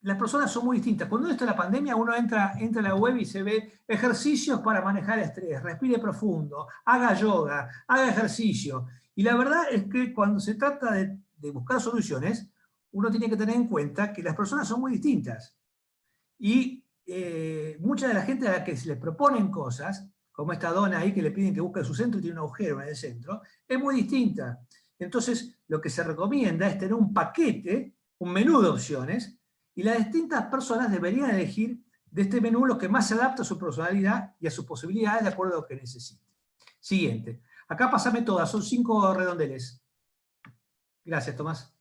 las personas son muy distintas. Cuando está la pandemia, uno entra a la web y se ve ejercicios para manejar el estrés, respire profundo, haga yoga, haga ejercicio. Y la verdad es que cuando se trata de buscar soluciones, uno tiene que tener en cuenta que las personas son muy distintas. Y mucha de la gente a la que se les proponen cosas, como esta dona ahí que le piden que busque su centro y tiene un agujero en el centro, es muy distinta. Entonces, lo que se recomienda es tener un paquete, un menú de opciones, y las distintas personas deberían elegir de este menú lo que más se adapta a su personalidad y a sus posibilidades de acuerdo a lo que necesite. Siguiente. Acá pásame todas, son 5 redondeles. Gracias, Tomás.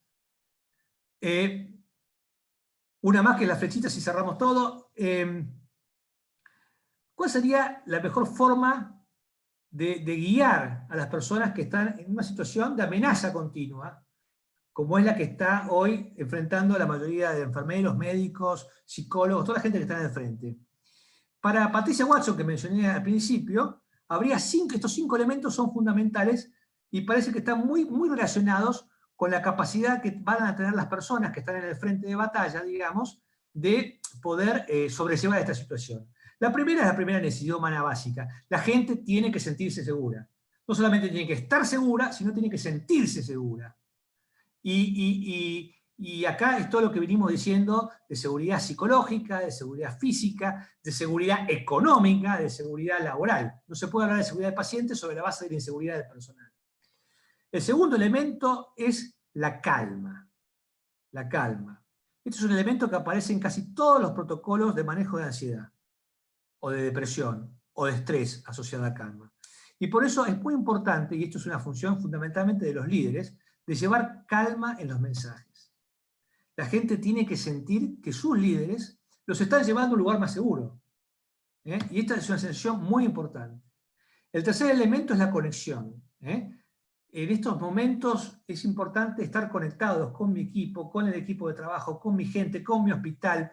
Una más que las flechitas y cerramos todo. ¿Cuál sería la mejor forma de guiar a las personas que están en una situación de amenaza continua, como es la que está hoy enfrentando la mayoría de enfermeros, médicos, psicólogos, toda la gente que está en el frente? Para Patricia Watson, que mencioné al principio, habría estos 5 elementos son fundamentales y parece que están muy relacionados con la capacidad que van a tener las personas que están en el frente de batalla, digamos, de poder sobrellevar esta situación. La primera es la primera necesidad humana básica. La gente tiene que sentirse segura. No solamente tiene que estar segura, sino tiene que sentirse segura. Y acá es todo lo que venimos diciendo de seguridad psicológica, de seguridad física, de seguridad económica, de seguridad laboral. No se puede hablar de seguridad del paciente sobre la base de la inseguridad del personal. El segundo elemento es la calma. La calma. Este es un elemento que aparece en casi todos los protocolos de manejo de ansiedad, o de depresión, o de estrés asociado a calma. Y por eso es muy importante, y esto es una función fundamentalmente de los líderes, de llevar calma en los mensajes. La gente tiene que sentir que sus líderes los están llevando a un lugar más seguro. Y esta es una sensación muy importante. El tercer elemento es la conexión. En estos momentos es importante estar conectados con mi equipo, con el equipo de trabajo, con mi gente, con mi hospital,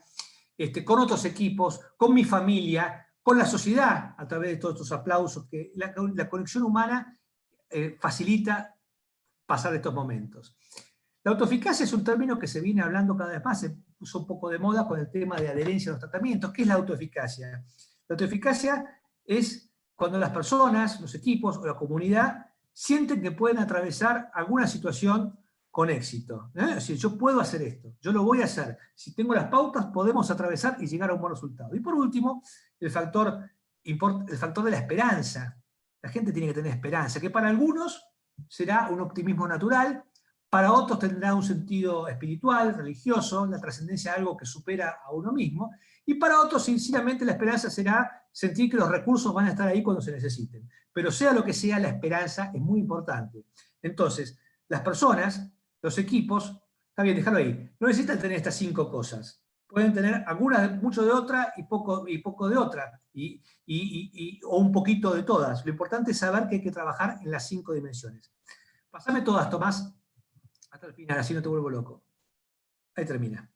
con otros equipos, con mi familia, con la sociedad, a través de todos estos aplausos, que la conexión humana facilita pasar estos momentos. La autoeficacia es un término que se viene hablando cada vez más, se puso un poco de moda con el tema de adherencia a los tratamientos. ¿Qué es la autoeficacia? La autoeficacia es cuando las personas, los equipos o la comunidad sienten que pueden atravesar alguna situación con éxito. Es decir, yo puedo hacer esto, yo lo voy a hacer. Si tengo las pautas, podemos atravesar y llegar a un buen resultado. Y por último, el factor de la esperanza. La gente tiene que tener esperanza, que para algunos será un optimismo natural, para otros tendrá un sentido espiritual, religioso, la trascendencia de algo que supera a uno mismo, y para otros, sinceramente, la esperanza será sentir que los recursos van a estar ahí cuando se necesiten. Pero sea lo que sea, la esperanza es muy importante. Entonces, las personas, los equipos, está bien, déjalo ahí, no necesitan tener estas 5 cosas. Pueden tener algunas, mucho de otra y poco de otra, o un poquito de todas. Lo importante es saber que hay que trabajar en las 5 dimensiones. Pásame todas, Tomás, hasta el final, así no te vuelvo loco. Ahí termina.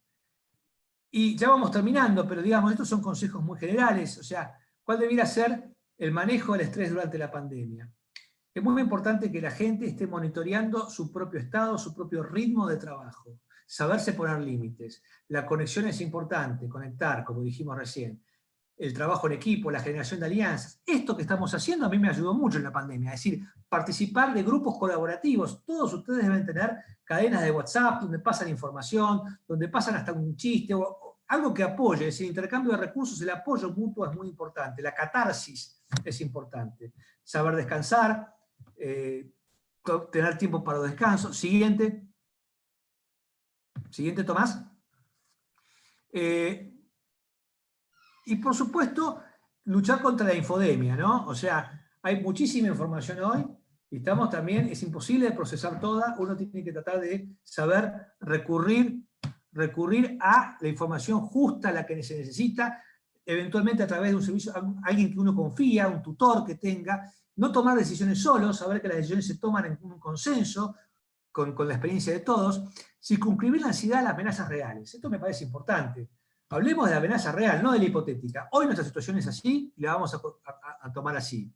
Y ya vamos terminando, pero digamos, estos son consejos muy generales, o sea, ¿cuál debiera ser el manejo del estrés durante la pandemia? Es muy importante que la gente esté monitoreando su propio estado, su propio ritmo de trabajo, saberse poner límites. La conexión es importante, conectar, como dijimos recién. El trabajo en equipo, la generación de alianzas. Esto que estamos haciendo a mí me ayudó mucho en la pandemia, es decir, participar de grupos colaborativos. Todos ustedes deben tener cadenas de WhatsApp donde pasan información, donde pasan hasta un chiste o algo que apoye. Es decir, el intercambio de recursos, el apoyo mutuo es muy importante. La catarsis es importante. Saber descansar, tener tiempo para los descansos. Siguiente. Siguiente, Tomás. Y por supuesto, luchar contra la infodemia, ¿no? O sea, hay muchísima información hoy y estamos también, es imposible de procesar toda, uno tiene que tratar de saber recurrir a la información justa, la que se necesita, eventualmente a través de un servicio, alguien que uno confía, un tutor que tenga, no tomar decisiones solos, saber que las decisiones se toman en un consenso, con la experiencia de todos, circunscribir la ansiedad a las amenazas reales. Esto me parece importante. Hablemos de la amenaza real, no de la hipotética. Hoy nuestra situación es así y la vamos a tomar así.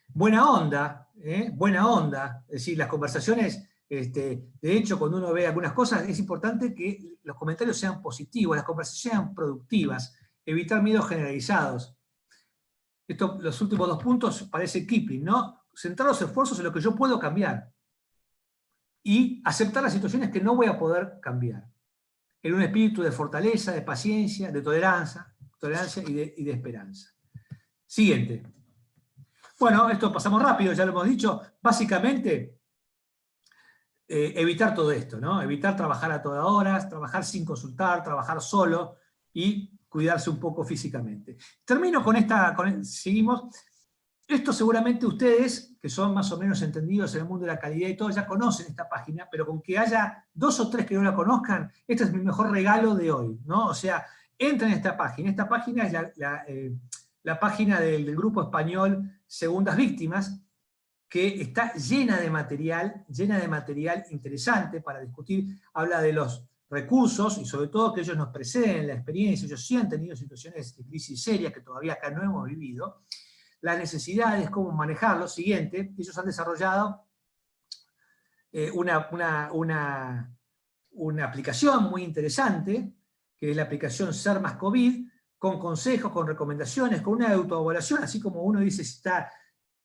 Buena onda, buena onda. Es decir, las conversaciones, de hecho, cuando uno ve algunas cosas, es importante que los comentarios sean positivos, las conversaciones sean productivas, evitar miedos generalizados. Los últimos 2 puntos parece Kipling, ¿no? Centrar los esfuerzos en lo que yo puedo cambiar y aceptar las situaciones que no voy a poder cambiar. En un espíritu de fortaleza, de paciencia, de tolerancia y de esperanza. Siguiente. Bueno, esto pasamos rápido, ya lo hemos dicho. Básicamente, evitar todo esto, ¿no? Evitar trabajar a todas horas, trabajar sin consultar, trabajar solo y cuidarse un poco físicamente. Termino con seguimos. Esto seguramente ustedes, que son más o menos entendidos en el mundo de la calidad y todo, ya conocen esta página, pero con que haya 2 o 3 que no la conozcan, este es mi mejor regalo de hoy, ¿no? O sea, entren en esta página. Esta página es la página del grupo español Segundas Víctimas, que está llena de material interesante para discutir. Habla de los recursos y sobre todo que ellos nos preceden la experiencia, ellos sí han tenido situaciones de crisis serias que todavía acá no hemos vivido. Las necesidades, cómo manejarlo. Siguiente, ellos han desarrollado una aplicación muy interesante, que es la aplicación Ser Más COVID, con consejos, con recomendaciones, con una autoevaluación, así como uno dice si está,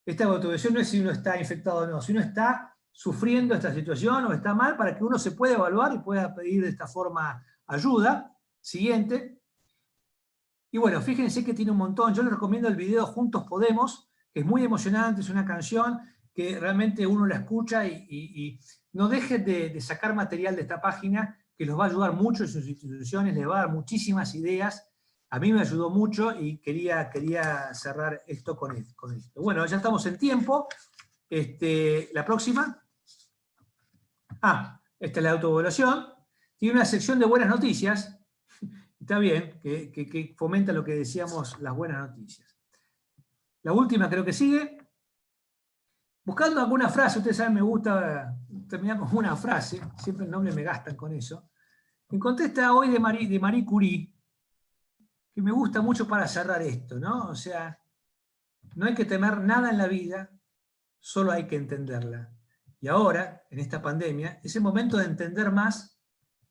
esta autoevaluación no es si uno está infectado o no, si uno está sufriendo esta situación o está mal, para que uno se pueda evaluar y pueda pedir de esta forma ayuda. Siguiente. Y bueno, fíjense que tiene un montón. Yo les recomiendo el video Juntos Podemos, que es muy emocionante, es una canción que realmente uno la escucha y no dejen de sacar material de esta página, que los va a ayudar mucho en sus instituciones, les va a dar muchísimas ideas. A mí me ayudó mucho y quería cerrar esto con esto. Bueno, ya estamos en tiempo. La próxima. Esta es la autoevaluación. Tiene una sección de buenas noticias. Está bien, que fomenta lo que decíamos, las buenas noticias. La última creo que sigue. Buscando alguna frase, ustedes saben, me gusta terminar con una frase, siempre el nombre me gastan con eso. Encontré esta hoy de Marie Curie, que me gusta mucho para cerrar esto, ¿no? O sea, no hay que temer nada en la vida, solo hay que entenderla. Y ahora, en esta pandemia, es el momento de entender más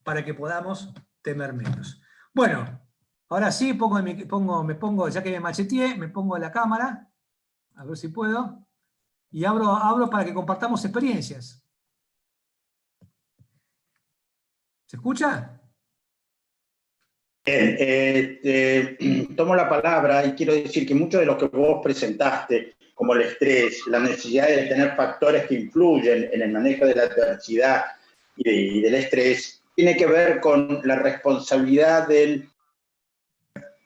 para que podamos temer menos. Bueno, ahora sí, me pongo, ya que me macheteé, me pongo la cámara, a ver si puedo, y abro para que compartamos experiencias. ¿Se escucha? Bien, tomo la palabra y quiero decir que mucho de lo que vos presentaste, como el estrés, la necesidad de tener factores que influyen en el manejo de la adversidad y del estrés, tiene que ver con la responsabilidad del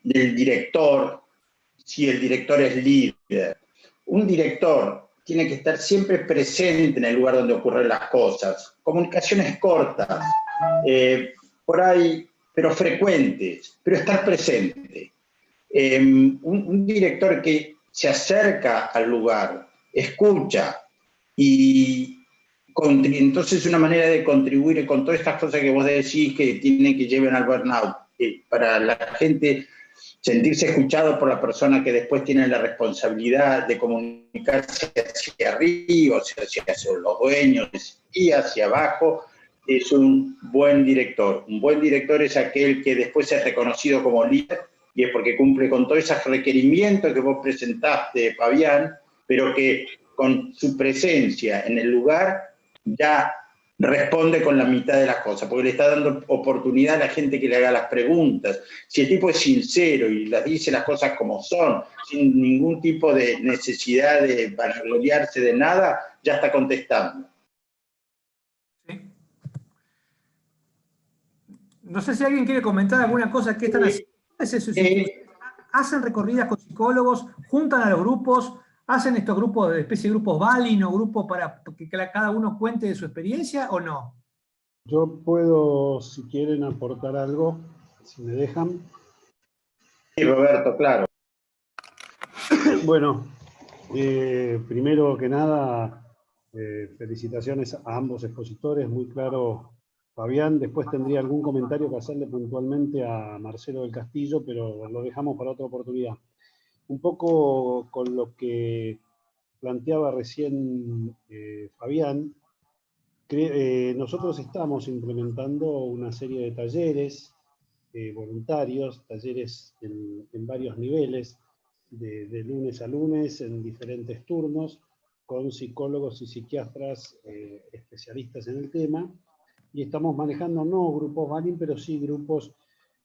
director, si el director es líder. Un director tiene que estar siempre presente en el lugar donde ocurren las cosas. Comunicaciones cortas, por ahí, pero frecuentes, pero estar presente. Un director que se acerca al lugar, escucha y entonces es una manera de contribuir con todas estas cosas que vos decís que tienen que llevar al burnout, para la gente sentirse escuchado por la persona que después tiene la responsabilidad de comunicarse hacia arriba, o sea, hacia los dueños y hacia abajo, es un buen director. Un buen director es aquel que después es reconocido como líder, y es porque cumple con todos esos requerimientos que vos presentaste, Fabián, pero que con su presencia en el lugar ya responde con la mitad de las cosas, porque le está dando oportunidad a la gente que le haga las preguntas. Si el tipo es sincero y las dice las cosas como son, sin ningún tipo de necesidad de vanagloriarse de nada, ya está contestando. ¿Sí? No sé si alguien quiere comentar alguna cosa que están haciendo. ¿Hacen recorridas con psicólogos? ¿Juntan a los grupos? ¿Hacen estos grupos, de especie de grupos Balin o grupos para que cada uno cuente de su experiencia o no? Yo puedo, si quieren, aportar algo, si me dejan. Sí, Roberto, claro. Bueno, primero que nada, felicitaciones a ambos expositores, muy claro Fabián. Después tendría algún comentario que hacerle puntualmente a Marcelo del Castillo, pero lo dejamos para otra oportunidad. Un poco con lo que planteaba recién Fabián, nosotros estamos implementando una serie de talleres voluntarios, talleres en varios niveles, de lunes a lunes, en diferentes turnos, con psicólogos y psiquiatras especialistas en el tema, y estamos manejando no grupos Balin, pero sí grupos,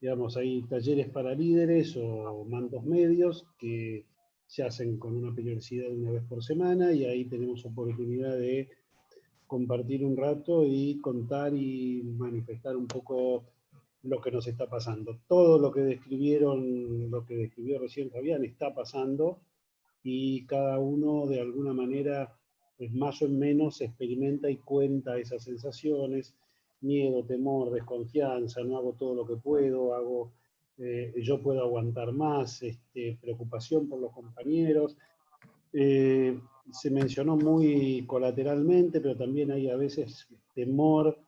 digamos, hay talleres para líderes o mandos medios que se hacen con una periodicidad de una vez por semana, y ahí tenemos oportunidad de compartir un rato y contar y manifestar un poco lo que nos está pasando. Todo lo que describió recién Fabián está pasando, y cada uno de alguna manera, pues más o menos experimenta y cuenta esas sensaciones: miedo, temor, desconfianza, no hago todo lo que puedo, yo puedo aguantar más, preocupación por los compañeros. Se mencionó muy colateralmente, pero también hay a veces temor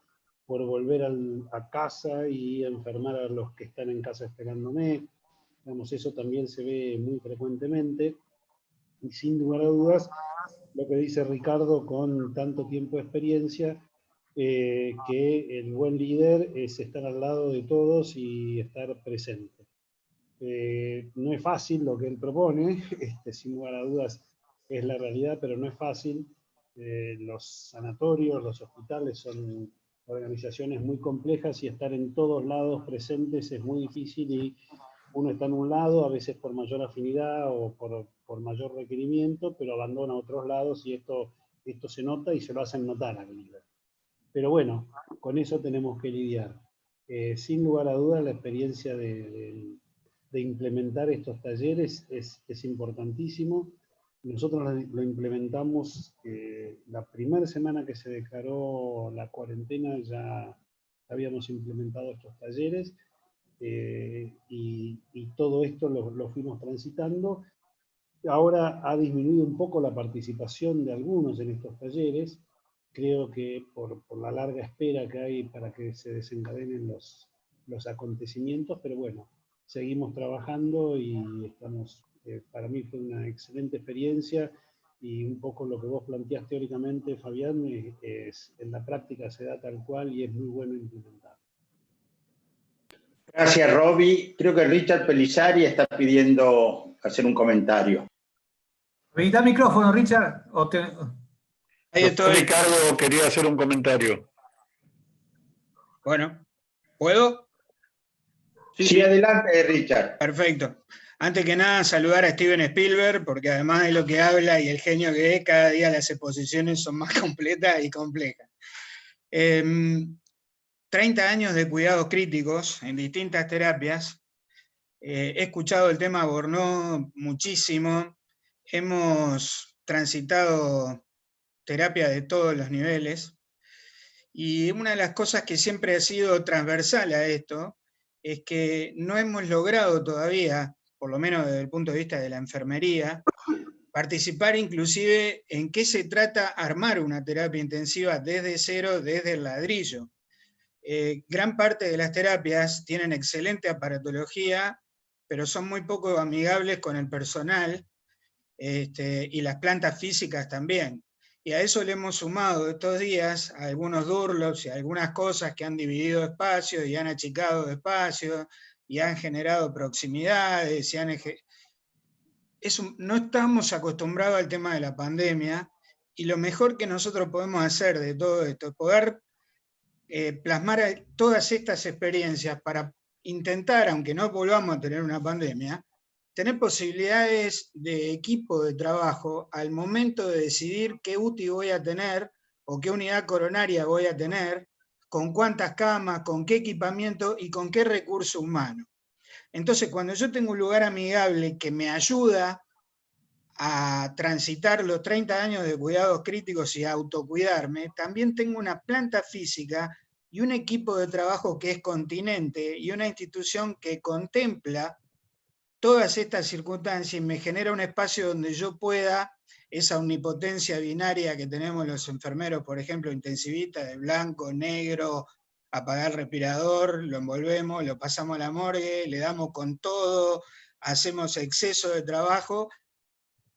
por volver a casa y enfermar a los que están en casa esperándome. Digamos, eso también se ve muy frecuentemente, y sin lugar a dudas, lo que dice Ricardo con tanto tiempo de experiencia, que el buen líder es estar al lado de todos y estar presente. No es fácil lo que él propone, sin lugar a dudas es la realidad, pero no es fácil. Los sanatorios, los hospitales son organizaciones muy complejas y estar en todos lados presentes es muy difícil, y uno está en un lado, a veces por mayor afinidad o por mayor requerimiento, pero abandona otros lados, y esto se nota y se lo hacen notar al líder. Pero bueno, con eso tenemos que lidiar. Sin lugar a dudas, la experiencia de implementar estos talleres es importantísimo. Nosotros lo implementamos la primera semana que se declaró la cuarentena, ya habíamos implementado estos talleres, y todo esto lo fuimos transitando. Ahora ha disminuido un poco la participación de algunos en estos talleres, creo que por la larga espera que hay para que se desencadenen los acontecimientos, pero bueno, seguimos trabajando y estamos, para mí fue una excelente experiencia, y un poco lo que vos planteás teóricamente, Fabián, en la práctica se da tal cual y es muy bueno implementar. Gracias, Roby. Creo que Richard Pelizari está pidiendo hacer un comentario. Habilita el micrófono, Richard. Ahí estoy. Ricardo quería hacer un comentario. Bueno, ¿puedo? Sí, adelante, Richard. Perfecto. Antes que nada, saludar a Steven Spielberg, porque además de lo que habla y el genio que es, cada día las exposiciones son más completas y complejas. 30 años de cuidados críticos en distintas terapias. He escuchado el tema Bornó muchísimo. Hemos transitado terapia de todos los niveles. Y una de las cosas que siempre ha sido transversal a esto es que no hemos logrado todavía, por lo menos desde el punto de vista de la enfermería, participar inclusive en qué se trata armar una terapia intensiva desde cero, desde el ladrillo. Gran parte de las terapias tienen excelente aparatología, pero son muy poco amigables con el personal, y las plantas físicas también. Y a eso le hemos sumado estos días algunos Durlops y algunas cosas que han dividido espacios y han achicado espacios y han generado proximidades. No estamos acostumbrados al tema de la pandemia, y lo mejor que nosotros podemos hacer de todo esto es poder plasmar todas estas experiencias para intentar, aunque no volvamos a tener una pandemia, tener posibilidades de equipo de trabajo al momento de decidir qué UTI voy a tener o qué unidad coronaria voy a tener, con cuántas camas, con qué equipamiento y con qué recurso humano. Entonces, cuando yo tengo un lugar amigable que me ayuda a transitar los 30 años de cuidados críticos y a autocuidarme, también tengo una planta física y un equipo de trabajo que es continente y una institución que contempla todas estas circunstancias y me genera un espacio donde yo pueda, esa omnipotencia binaria que tenemos los enfermeros, por ejemplo, intensivistas, de blanco, negro, apagar el respirador, lo envolvemos, lo pasamos a la morgue, le damos con todo, hacemos exceso de trabajo,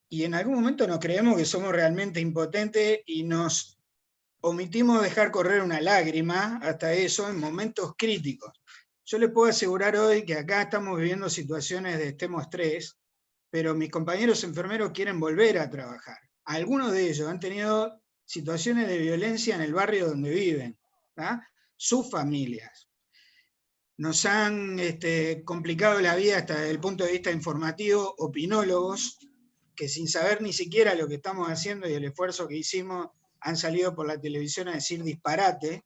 y en algún momento nos creemos que somos realmente impotentes y nos omitimos dejar correr una lágrima, hasta eso, en momentos críticos. Yo les puedo asegurar hoy que acá estamos viviendo situaciones de extremo estrés, pero mis compañeros enfermeros quieren volver a trabajar. Algunos de ellos han tenido situaciones de violencia en el barrio donde viven, ¿tá? Sus familias. Nos han complicado la vida hasta desde el punto de vista informativo, opinólogos, que sin saber ni siquiera lo que estamos haciendo y el esfuerzo que hicimos, han salido por la televisión a decir disparate.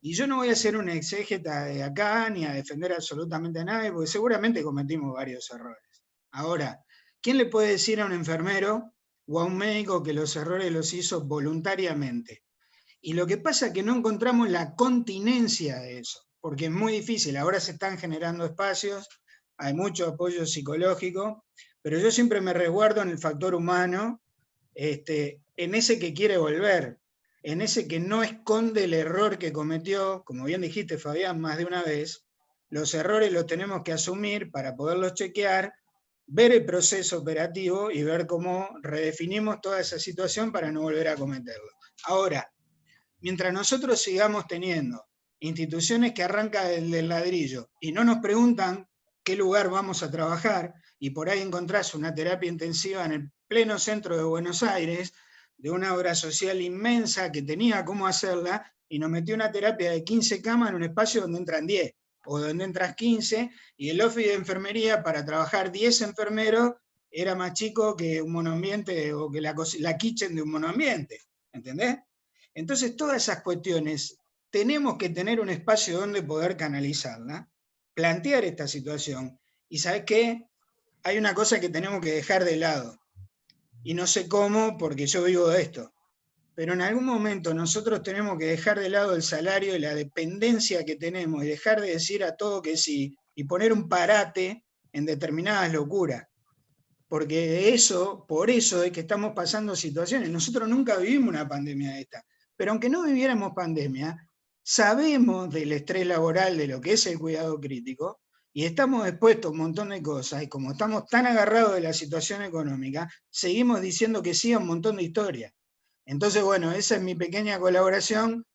Y yo no voy a hacer una exégeta de acá, ni a defender absolutamente a nadie, porque seguramente cometimos varios errores. Ahora, ¿quién le puede decir a un enfermero o a un médico que los errores los hizo voluntariamente? Y lo que pasa es que no encontramos la continencia de eso, porque es muy difícil. Ahora se están generando espacios, hay mucho apoyo psicológico, pero yo siempre me resguardo en el factor humano, en ese que quiere volver, en ese que no esconde el error que cometió, como bien dijiste, Fabián, más de una vez. Los errores los tenemos que asumir para poderlos chequear ver el proceso operativo y ver cómo redefinimos toda esa situación para no volver a cometerlo. Ahora, mientras nosotros sigamos teniendo instituciones que arrancan del ladrillo y no nos preguntan qué lugar vamos a trabajar, y por ahí encontrás una terapia intensiva en el pleno centro de Buenos Aires, de una obra social inmensa que tenía cómo hacerla, y nos metió una terapia de 15 camas en un espacio donde entran 10, o donde entras 15, y el office de enfermería para trabajar 10 enfermeros era más chico que un monoambiente o que la kitchen de un monoambiente, ¿entendés? Entonces todas esas cuestiones tenemos que tener un espacio donde poder canalizarla, plantear esta situación, y ¿sabes qué? Hay una cosa que tenemos que dejar de lado, y no sé cómo porque yo vivo de esto, pero en algún momento nosotros tenemos que dejar de lado el salario y la dependencia que tenemos y dejar de decir a todo que sí y poner un parate en determinadas locuras. Porque por eso es que estamos pasando situaciones. Nosotros nunca vivimos una pandemia de esta, pero aunque no viviéramos pandemia, sabemos del estrés laboral, de lo que es el cuidado crítico, y estamos expuestos a un montón de cosas, y como estamos tan agarrados de la situación económica, seguimos diciendo que sí a un montón de historias. Entonces, bueno, esa es mi pequeña colaboración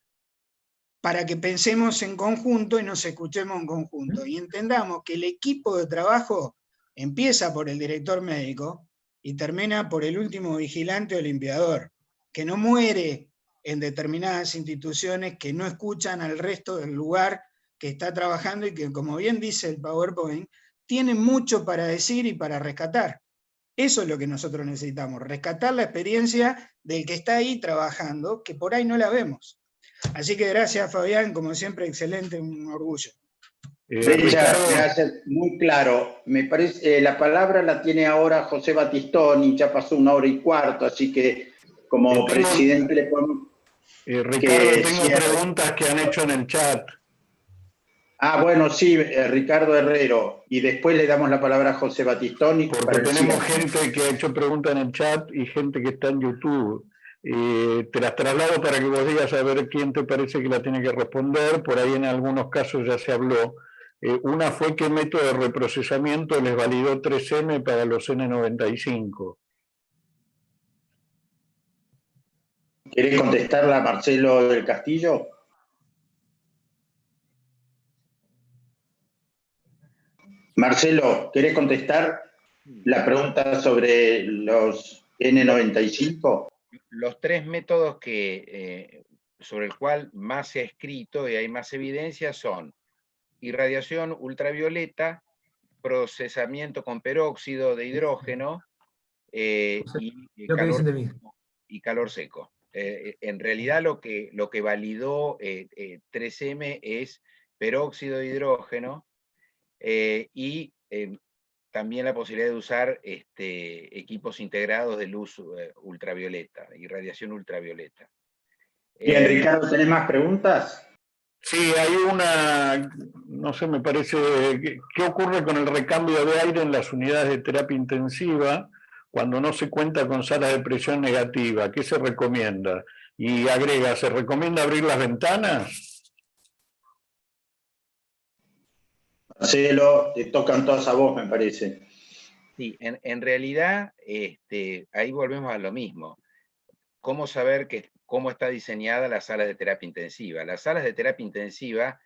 para que pensemos en conjunto y nos escuchemos en conjunto, y entendamos que el equipo de trabajo empieza por el director médico y termina por el último vigilante o limpiador, que no muere en determinadas instituciones que no escuchan al resto del lugar que está trabajando y que, como bien dice el PowerPoint, tiene mucho para decir y para rescatar. Eso es lo que nosotros necesitamos, rescatar la experiencia del que está ahí trabajando, que por ahí no la vemos. Así que gracias, Fabián, como siempre, excelente, un orgullo. Richard, gracias, muy claro. Me parece, la palabra la tiene ahora José Battistoni, ya pasó 1 hora y cuarto, así que como presidente le podemos... Ricardo, tengo preguntas que han hecho en el chat. Ah, bueno, sí, Ricardo Herrero, y después le damos la palabra a José Battistoni. Porque tenemos gente que ha hecho preguntas en el chat y gente que está en YouTube. Te las traslado para que vos digas a ver quién te parece que la tiene que responder. Por ahí en algunos casos ya se habló. Una fue qué método de reprocesamiento les validó 3M para los N95. ¿Querés contestarla, Marcelo del Castillo? Marcelo, ¿querés contestar la pregunta sobre los N95? Los 3 métodos sobre el cual más se ha escrito y hay más evidencia son irradiación ultravioleta, procesamiento con peróxido de hidrógeno y calor seco. En realidad lo que validó 3M es peróxido de hidrógeno y también la posibilidad de usar equipos integrados de luz ultravioleta, irradiación ultravioleta. Bien, Ricardo, ¿tenés más preguntas? Sí, hay una, no sé, me parece, ¿qué ocurre con el recambio de aire en las unidades de terapia intensiva cuando no se cuenta con salas de presión negativa? ¿Qué se recomienda? Y agrega, ¿se recomienda abrir las ventanas? Marcelo, te tocan todas a vos, me parece. Sí, en realidad, ahí volvemos a lo mismo. ¿Cómo saber cómo está diseñada las salas de terapia intensiva? Las salas de terapia intensiva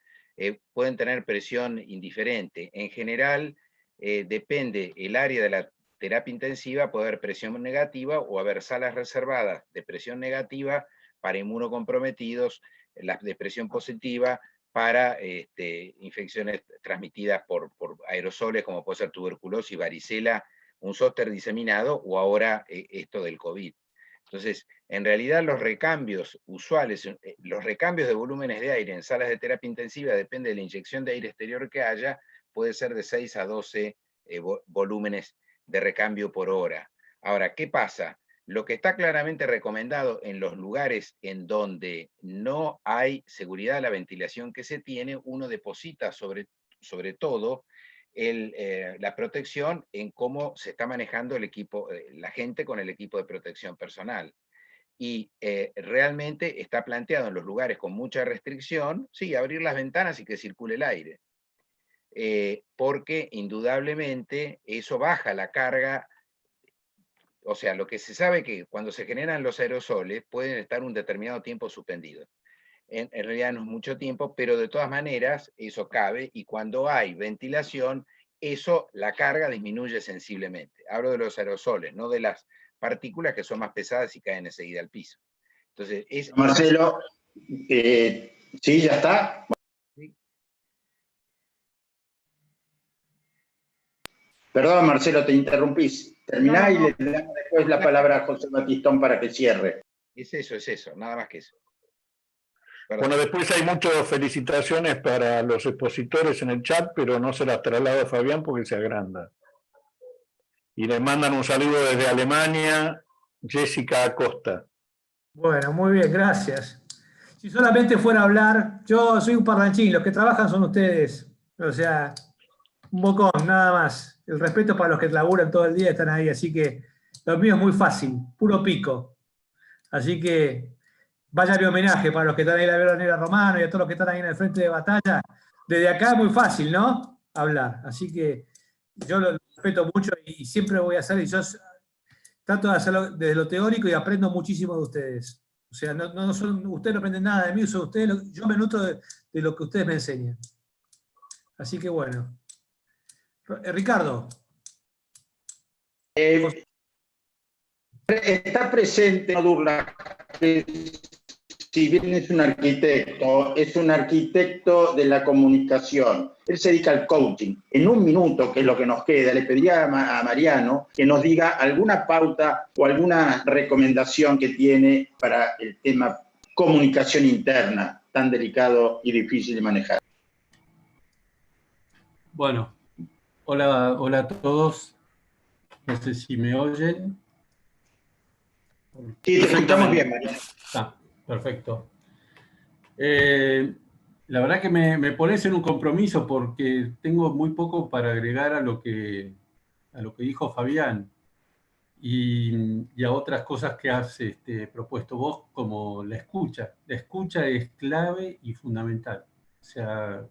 pueden tener presión indiferente. En general, depende el área de la terapia intensiva, puede haber presión negativa o haber salas reservadas de presión negativa para inmunocomprometidos, las de presión positiva para infecciones transmitidas por aerosoles, como puede ser tuberculosis, varicela, un zóster diseminado o ahora esto del COVID. Entonces, en realidad los recambios usuales, los recambios de volúmenes de aire en salas de terapia intensiva, depende de la inyección de aire exterior que haya, puede ser de 6 a 12 volúmenes de recambio por hora. Ahora, ¿qué pasa? Lo que está claramente recomendado en los lugares en donde no hay seguridad de la ventilación que se tiene, uno deposita sobre todo la protección en cómo se está manejando el equipo, la gente con el equipo de protección personal. Y realmente está planteado en los lugares con mucha restricción, sí, abrir las ventanas y que circule el aire. porque indudablemente eso baja la carga. O sea, lo que se sabe que cuando se generan los aerosoles pueden estar un determinado tiempo suspendidos. En realidad no es mucho tiempo, pero de todas maneras eso cabe, y cuando hay ventilación, eso, la carga disminuye sensiblemente. Hablo de los aerosoles, no de las partículas que son más pesadas y caen enseguida al piso. Entonces, Marcelo, sí, ya está. Perdón, Marcelo, te interrumpís. Terminá y le damos después la palabra a José Batistón para que cierre. Es eso, nada más que eso. Bueno, después hay muchas felicitaciones para los expositores en el chat, pero no se las traslado a Fabián porque se agranda. Y le mandan un saludo desde Alemania, Jessica Acosta. Bueno, muy bien, gracias. Si solamente fuera a hablar, yo soy un parlanchín, los que trabajan son ustedes. O sea, un bocón, nada más. El respeto para los que laburan todo el día, están ahí, así que lo mío es muy fácil, puro pico. Así que vaya mi homenaje para los que están ahí en la Veronera Romano y a todos los que están ahí en el frente de batalla. Desde acá es muy fácil, ¿no? Hablar. Así que yo lo respeto mucho y siempre voy a hacer, y yo trato de hacerlo desde lo teórico y aprendo muchísimo de ustedes. O sea, ustedes no aprenden nada de mí, son ustedes, yo me nutro de lo que ustedes me enseñan. Así que bueno. Ricardo. Está presente Durlach, que si bien es un arquitecto de la comunicación. Él se dedica al coaching. En un minuto, que es lo que nos queda, le pediría a Mariano que nos diga alguna pauta o alguna recomendación que tiene para el tema comunicación interna, tan delicado y difícil de manejar. Bueno, hola a todos. No sé si me oyen. Sí, te escuchamos bien, Mariano. Perfecto. La verdad que me pones en un compromiso porque tengo muy poco para agregar a lo que dijo Fabián y a otras cosas que has propuesto vos, como la escucha. La escucha es clave y fundamental. O sea,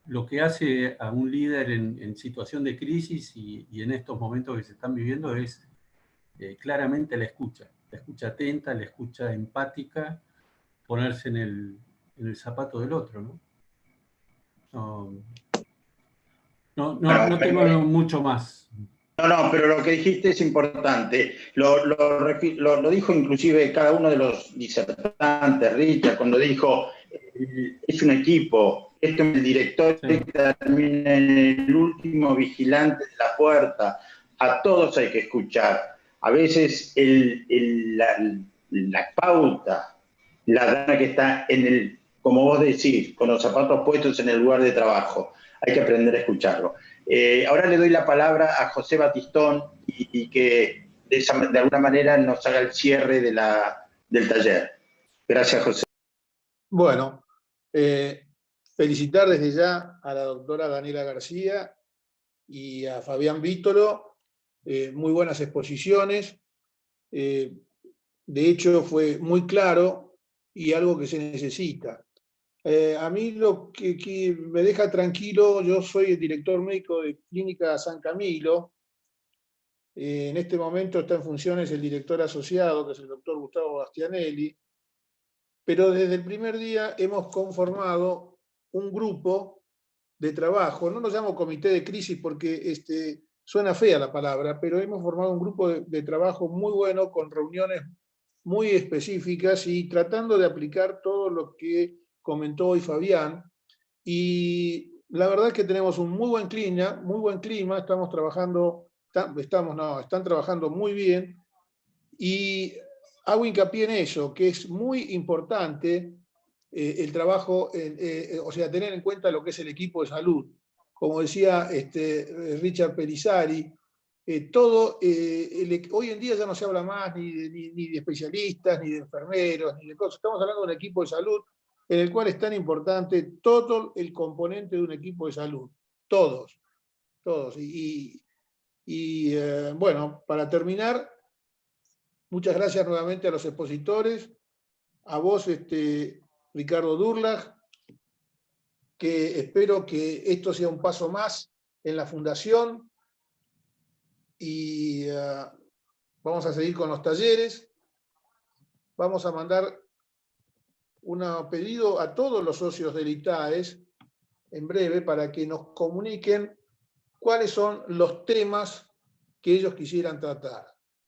lo que hace a un líder en situación de crisis y en estos momentos que se están viviendo es claramente la escucha atenta, la escucha empática, ponerse en el zapato del otro, ¿no? No tengo mucho más. No, pero lo que dijiste es importante. Lo dijo inclusive cada uno de los disertantes, Richard, cuando dijo, es un equipo, esto es el director que termina en el último vigilante de la puerta. A todos hay que escuchar. A veces la pauta, la dama que está como vos decís, con los zapatos puestos en el lugar de trabajo, hay que aprender a escucharlo. Ahora le doy la palabra a José Batistón y que de alguna manera nos haga el cierre del taller. Gracias, José. Bueno, felicitar desde ya a la doctora Daniela García y a Fabián Vítolo. Muy buenas exposiciones. De hecho, fue muy claro y algo que se necesita. A mí lo que me deja tranquilo, yo soy el director médico de Clínica San Camilo. En este momento está en funciones el director asociado, que es el doctor Gustavo Bastianelli. Pero desde el primer día hemos conformado un grupo de trabajo. No nos llamo comité de crisis porque suena fea la palabra, pero hemos formado un grupo de trabajo muy bueno, con reuniones muy específicas y tratando de aplicar todo lo que comentó hoy Fabián. Y la verdad es que tenemos un muy buen clima, están trabajando muy bien. Y hago hincapié en eso, que es muy importante el trabajo, o sea, tener en cuenta lo que es el equipo de salud. Como decía Richard Pelizari, hoy en día ya no se habla más ni de especialistas, ni de enfermeros, ni de cosas. Estamos hablando de un equipo de salud en el cual es tan importante todo el componente de un equipo de salud. Todos. Bueno, para terminar, muchas gracias nuevamente a los expositores, a vos, Ricardo Durlach, que espero que esto sea un paso más en la fundación y vamos a seguir con los talleres. Vamos a mandar un pedido a todos los socios del ITAES en breve para que nos comuniquen cuáles son los temas que ellos quisieran tratar.